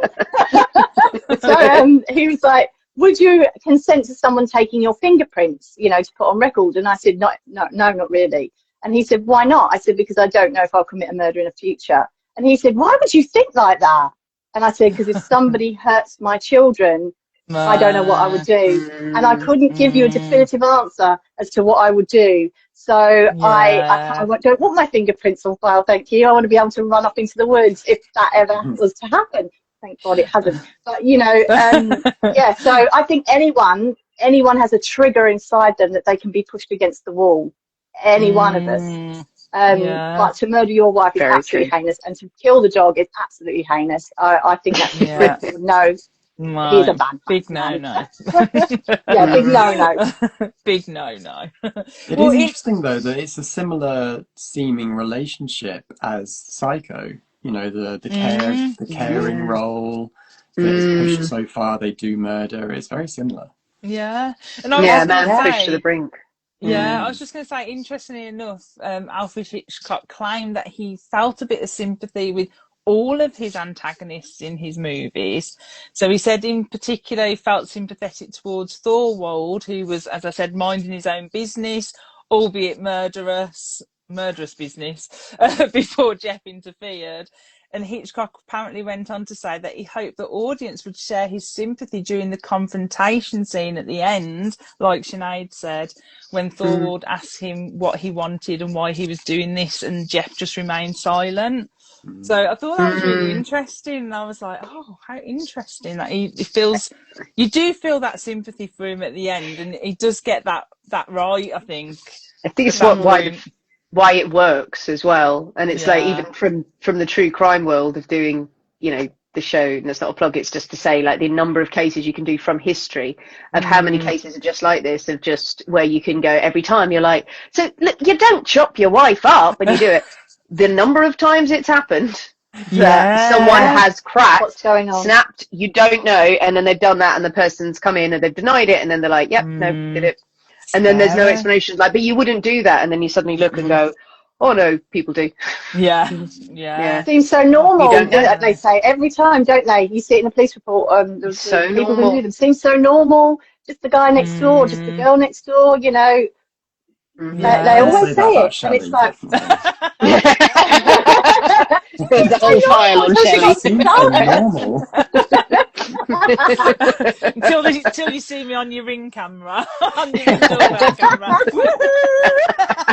So he was like, would you consent to someone taking your fingerprints, to put on record? And I said, no, not really. And he said, why not? I said, because I don't know if I'll commit a murder in the future. And he said, why would you think like that? And I said, because if somebody hurts my children, I don't know what I would do. And I couldn't give you a definitive answer as to what I would do. So I don't want my fingerprints on file, thank you. I want to be able to run off into the woods if that ever was to happen. Thank God it hasn't. But, so I think anyone has a trigger inside them that they can be pushed against the wall. Any one of us. But to murder your wife is absolutely heinous, and to kill the dog is absolutely heinous. I think that's no. He's a bad big no. Big no. Big no. It is interesting though that it's a similar seeming relationship as Psycho. The caring role that is pushed so far they do murder. It's very similar. Yeah, and I was pushed to the brink. Yeah, I was just going to say, interestingly enough, Alfred Hitchcock claimed that he felt a bit of sympathy with all of his antagonists in his movies. So he said in particular he felt sympathetic towards Thorwald, who was, as I said, minding his own business, albeit murderous business, before Jeff interfered. And Hitchcock apparently went on to say that he hoped the audience would share his sympathy during the confrontation scene at the end, like Sinead said, when Thorwald asked him what he wanted and why he was doing this, and Jeff just remained silent. So I thought that was really interesting. And I was like, oh, how interesting that he feels. You do feel that sympathy for him at the end, and he does get that right, I think. I think it's why it works as well. And it's like, even from the true crime world of doing, the show, and that's not a plug, it's just to say, like, the number of cases you can do from history of how many cases are just like this, of just where you can go every time you're like, so look, you don't chop your wife up when you do it. The number of times it's happened that someone has cracked, what's going on, snapped, you don't know, and then they've done that, and the person's come in and they've denied it, and then they're like, yep, no, did it. And then there's no explanation, like, but you wouldn't do that, and then you suddenly look and go, oh no, people do. Yeah. It seems so normal, they say every time, don't they? You see it in a police report, so people normal. who do them seems so normal, just the guy next door, just the girl next door, They always say it, and it's like the whole file on Shelley. Seems so normal. until you see me on your Ring camera, on your Ring doorbell camera.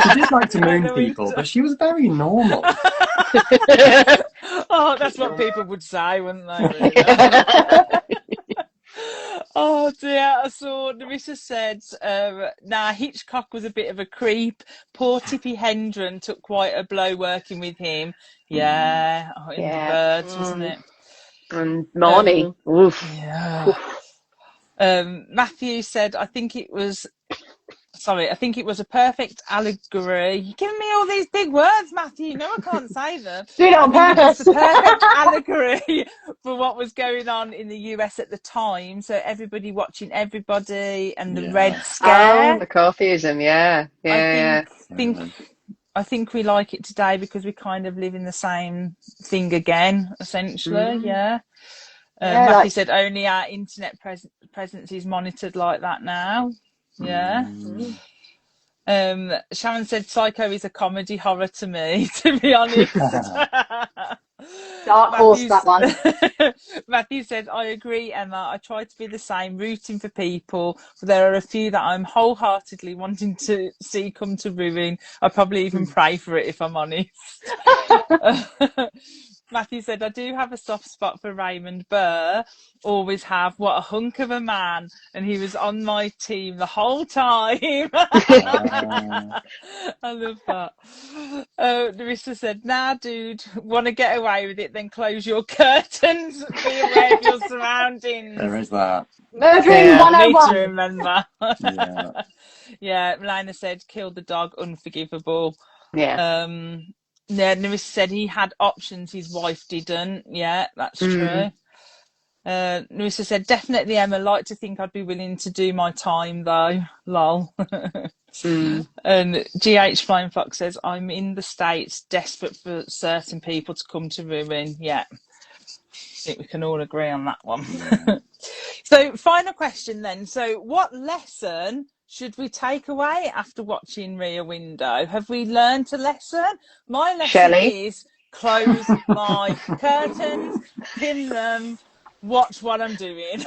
She did like to moon people, but she was very normal. Oh, that's what people would say, wouldn't they? Really? Oh dear, I saw Larissa said, Hitchcock was a bit of a creep. Poor Tippi Hendren took quite a blow working with him. Yeah, in The Birds, wasn't it? And Marnie. Oof. Yeah. Matthew said, I think it was a perfect allegory. You're giving me all these big words, Matthew. No, I can't say them. Do it on purpose. It's a perfect allegory for what was going on in the US at the time. So everybody watching everybody and the Red Scare. Oh, McCarthyism, I think we like it today because we kind of live in the same thing again, essentially. Matthew said only our internet presence is monitored like that now. Sharon said Psycho is a comedy horror to me, to be honest. Dark horse, that one. Matthew said, I agree, Emma. I try to be the same, rooting for people, but there are a few that I'm wholeheartedly wanting to see come to ruin. I probably even pray for it, if I'm honest. Matthew said, I do have a soft spot for Raymond Burr. Always have. What a hunk of a man. And he was on my team the whole time. I love that. Larissa said, nah, dude, want to get away with it, then close your curtains. Be aware of your surroundings. There is that. Murdering 101. Need to remember. Yeah. Melina said, kill the dog, unforgivable. Yeah. Nerissa said he had options, his wife didn't. Yeah, that's true. Nerissa said, definitely, Emma, like to think I'd be willing to do my time, though. Lol. And GH Flying Fox says, I'm in the States, desperate for certain people to come to ruin. Yeah. I think we can all agree on that one. So, final question then. So, what lesson should we take away after watching Rear Window? Have we learned a lesson? My lesson is close my curtains, pin them, watch what I'm doing.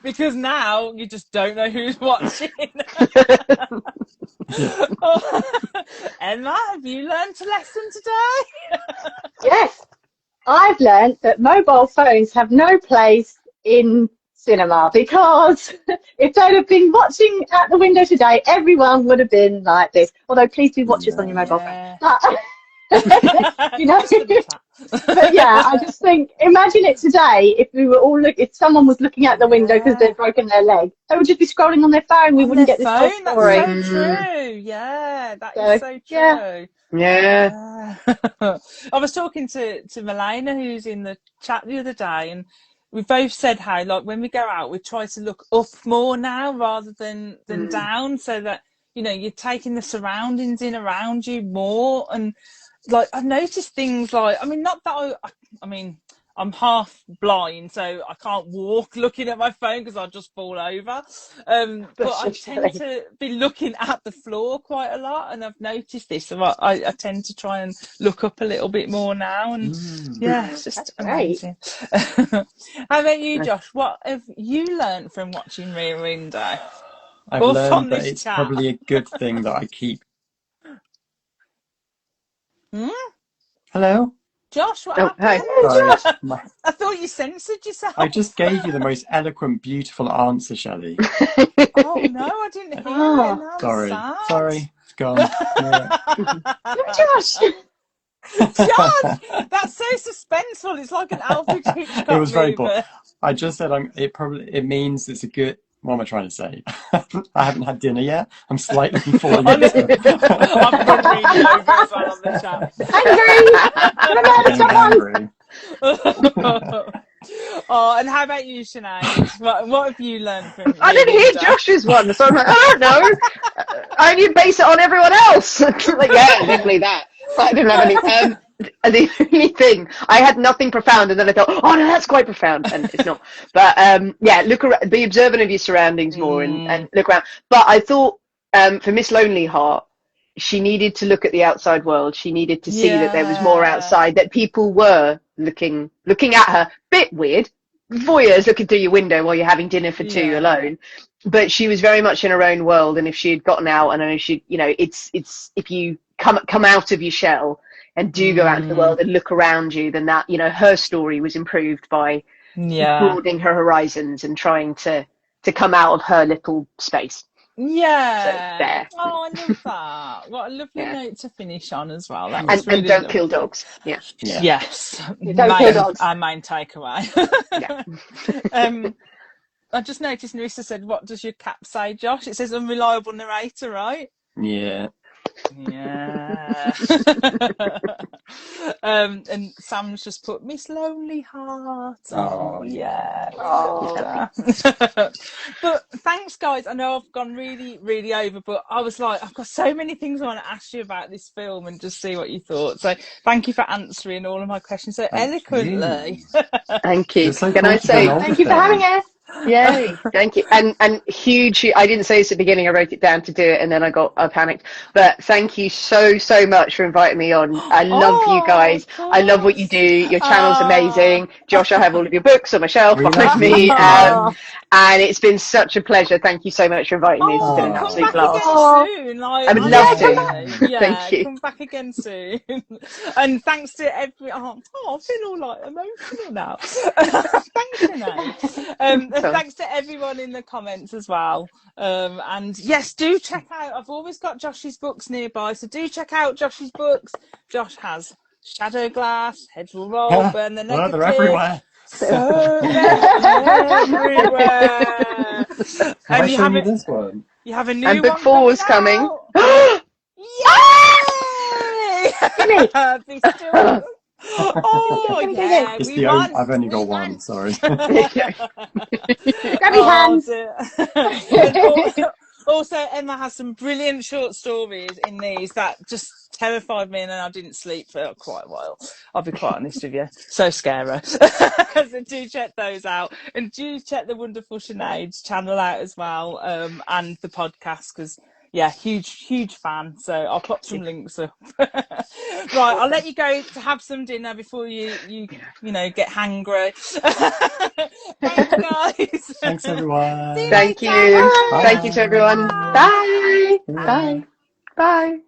Because now you just don't know who's watching. Emma, have you learned a lesson today? Yes, I've learned that mobile phones have no place in cinema, because if they'd have been watching at the window today, everyone would have been like this. Although please do watch us on your mobile phone. But, you know, but yeah, I just think, imagine it today if we were all if someone was looking out the window because they'd broken their leg, they would just be scrolling on their phone. We wouldn't get this whole story. That's so true. Yeah, that is so true. Yeah. I was talking to Melina, who's in the chat the other day, and we both said how, like, when we go out, we try to look up more now rather than down, so that, you know, you're taking the surroundings in around you more. And like, I've noticed things like, I mean, not that I mean, I'm half blind, so I can't walk looking at my phone because I'll just fall over. But I tend to be looking at the floor quite a lot, and I've noticed this. So I tend to try and look up a little bit more now, and yeah, it's just amazing. How about you, Josh? What have you learned from watching Rear Window? I've learned that it's probably a good thing that I keep. Hello? Josh, what happened? Hi. Sorry, I thought you censored yourself. I just gave you the most eloquent, beautiful answer, Shelley. Oh no, I didn't hear it. No, Sorry, it's gone. Yeah. Josh! Josh, that's so suspenseful. It's like an Alfred Hitchcock It was very movie. boring. I just said it means it's a good. What am I trying to say? I haven't had dinner yet. I'm slightly falling into it. I'm probably over as well on the chat. Hungry! Oh, and how about you, Sinead? What have you learned from I didn't hear Josh's one, so I'm like, I don't know. I need to base it on everyone else. Like, yeah, definitely that. I didn't have any. The only thing, I had nothing profound, and then I thought, oh no, that's quite profound, and it's not. But yeah, look around, be observant of your surroundings more, and look around. But I thought for Miss Lonely Heart, she needed to look at the outside world. She needed to see that there was more outside, that people were looking at her. Bit weird, voyeurs looking through your window while you're having dinner for two alone. But she was very much in her own world, and if she had gotten out, and I know she, you know, it's if you come out of your shell and do go out into the world and look around you, then that, you know, her story was improved by broadening her horizons and trying to come out of her little space. Yeah. So, there. Oh, I love that. What a lovely note to finish on as well. That was and don't kill dogs. Yeah. Yes. Don't kill dogs. Our main takeaway. I just noticed Narissa said, "What does your cap say, Josh?" It says unreliable narrator, right? Yeah. Yeah. And Sam's just put Miss Lonely Heart. Oh yeah. Oh. But thanks, guys. I know I've gone really, really over, but I was like, I've got so many things I want to ask you about this film and just see what you thought. So thank you for answering all of my questions so eloquently. Thank you. So Can I say thank you for having us? Yay, thank you. And huge, I didn't say this at the beginning, I wrote it down to do it and then I panicked. But thank you so much for inviting me on. I love you guys. I love what you do. Your channel's amazing. Josh, I have all of your books on my shelf behind me. And it's been such a pleasure. Thank you so much for inviting me. It's been an absolute blast. Soon. I would love to. Thank you. Come back again soon. And thanks to every... I feel all like emotional now. Thanks, Renee. Thanks to everyone in the comments as well. And yes, do check out... I've always got Josh's books nearby, so do check out Josh's books. Josh has Shadow Glass, Heads Will Roll, Burn the Negative. They're everywhere. So everywhere. And you have this one. You have a new and book one 4's coming. Yay! Oh yeah, I've only got one. Sorry. Grab your hands. Also, Emma has some brilliant short stories in these that just terrified me, and I didn't sleep for quite a while. I'll be quite honest with you. So scary. So do check those out, and do check the Wonderful Sinead's channel out as well, and the podcast, because huge fan. So I'll put some links up. Right, I'll let you go to have some dinner before you get hangry. Thanks, guys. Thanks, everyone. Thank you. Thank you to everyone. Bye. Bye. Bye.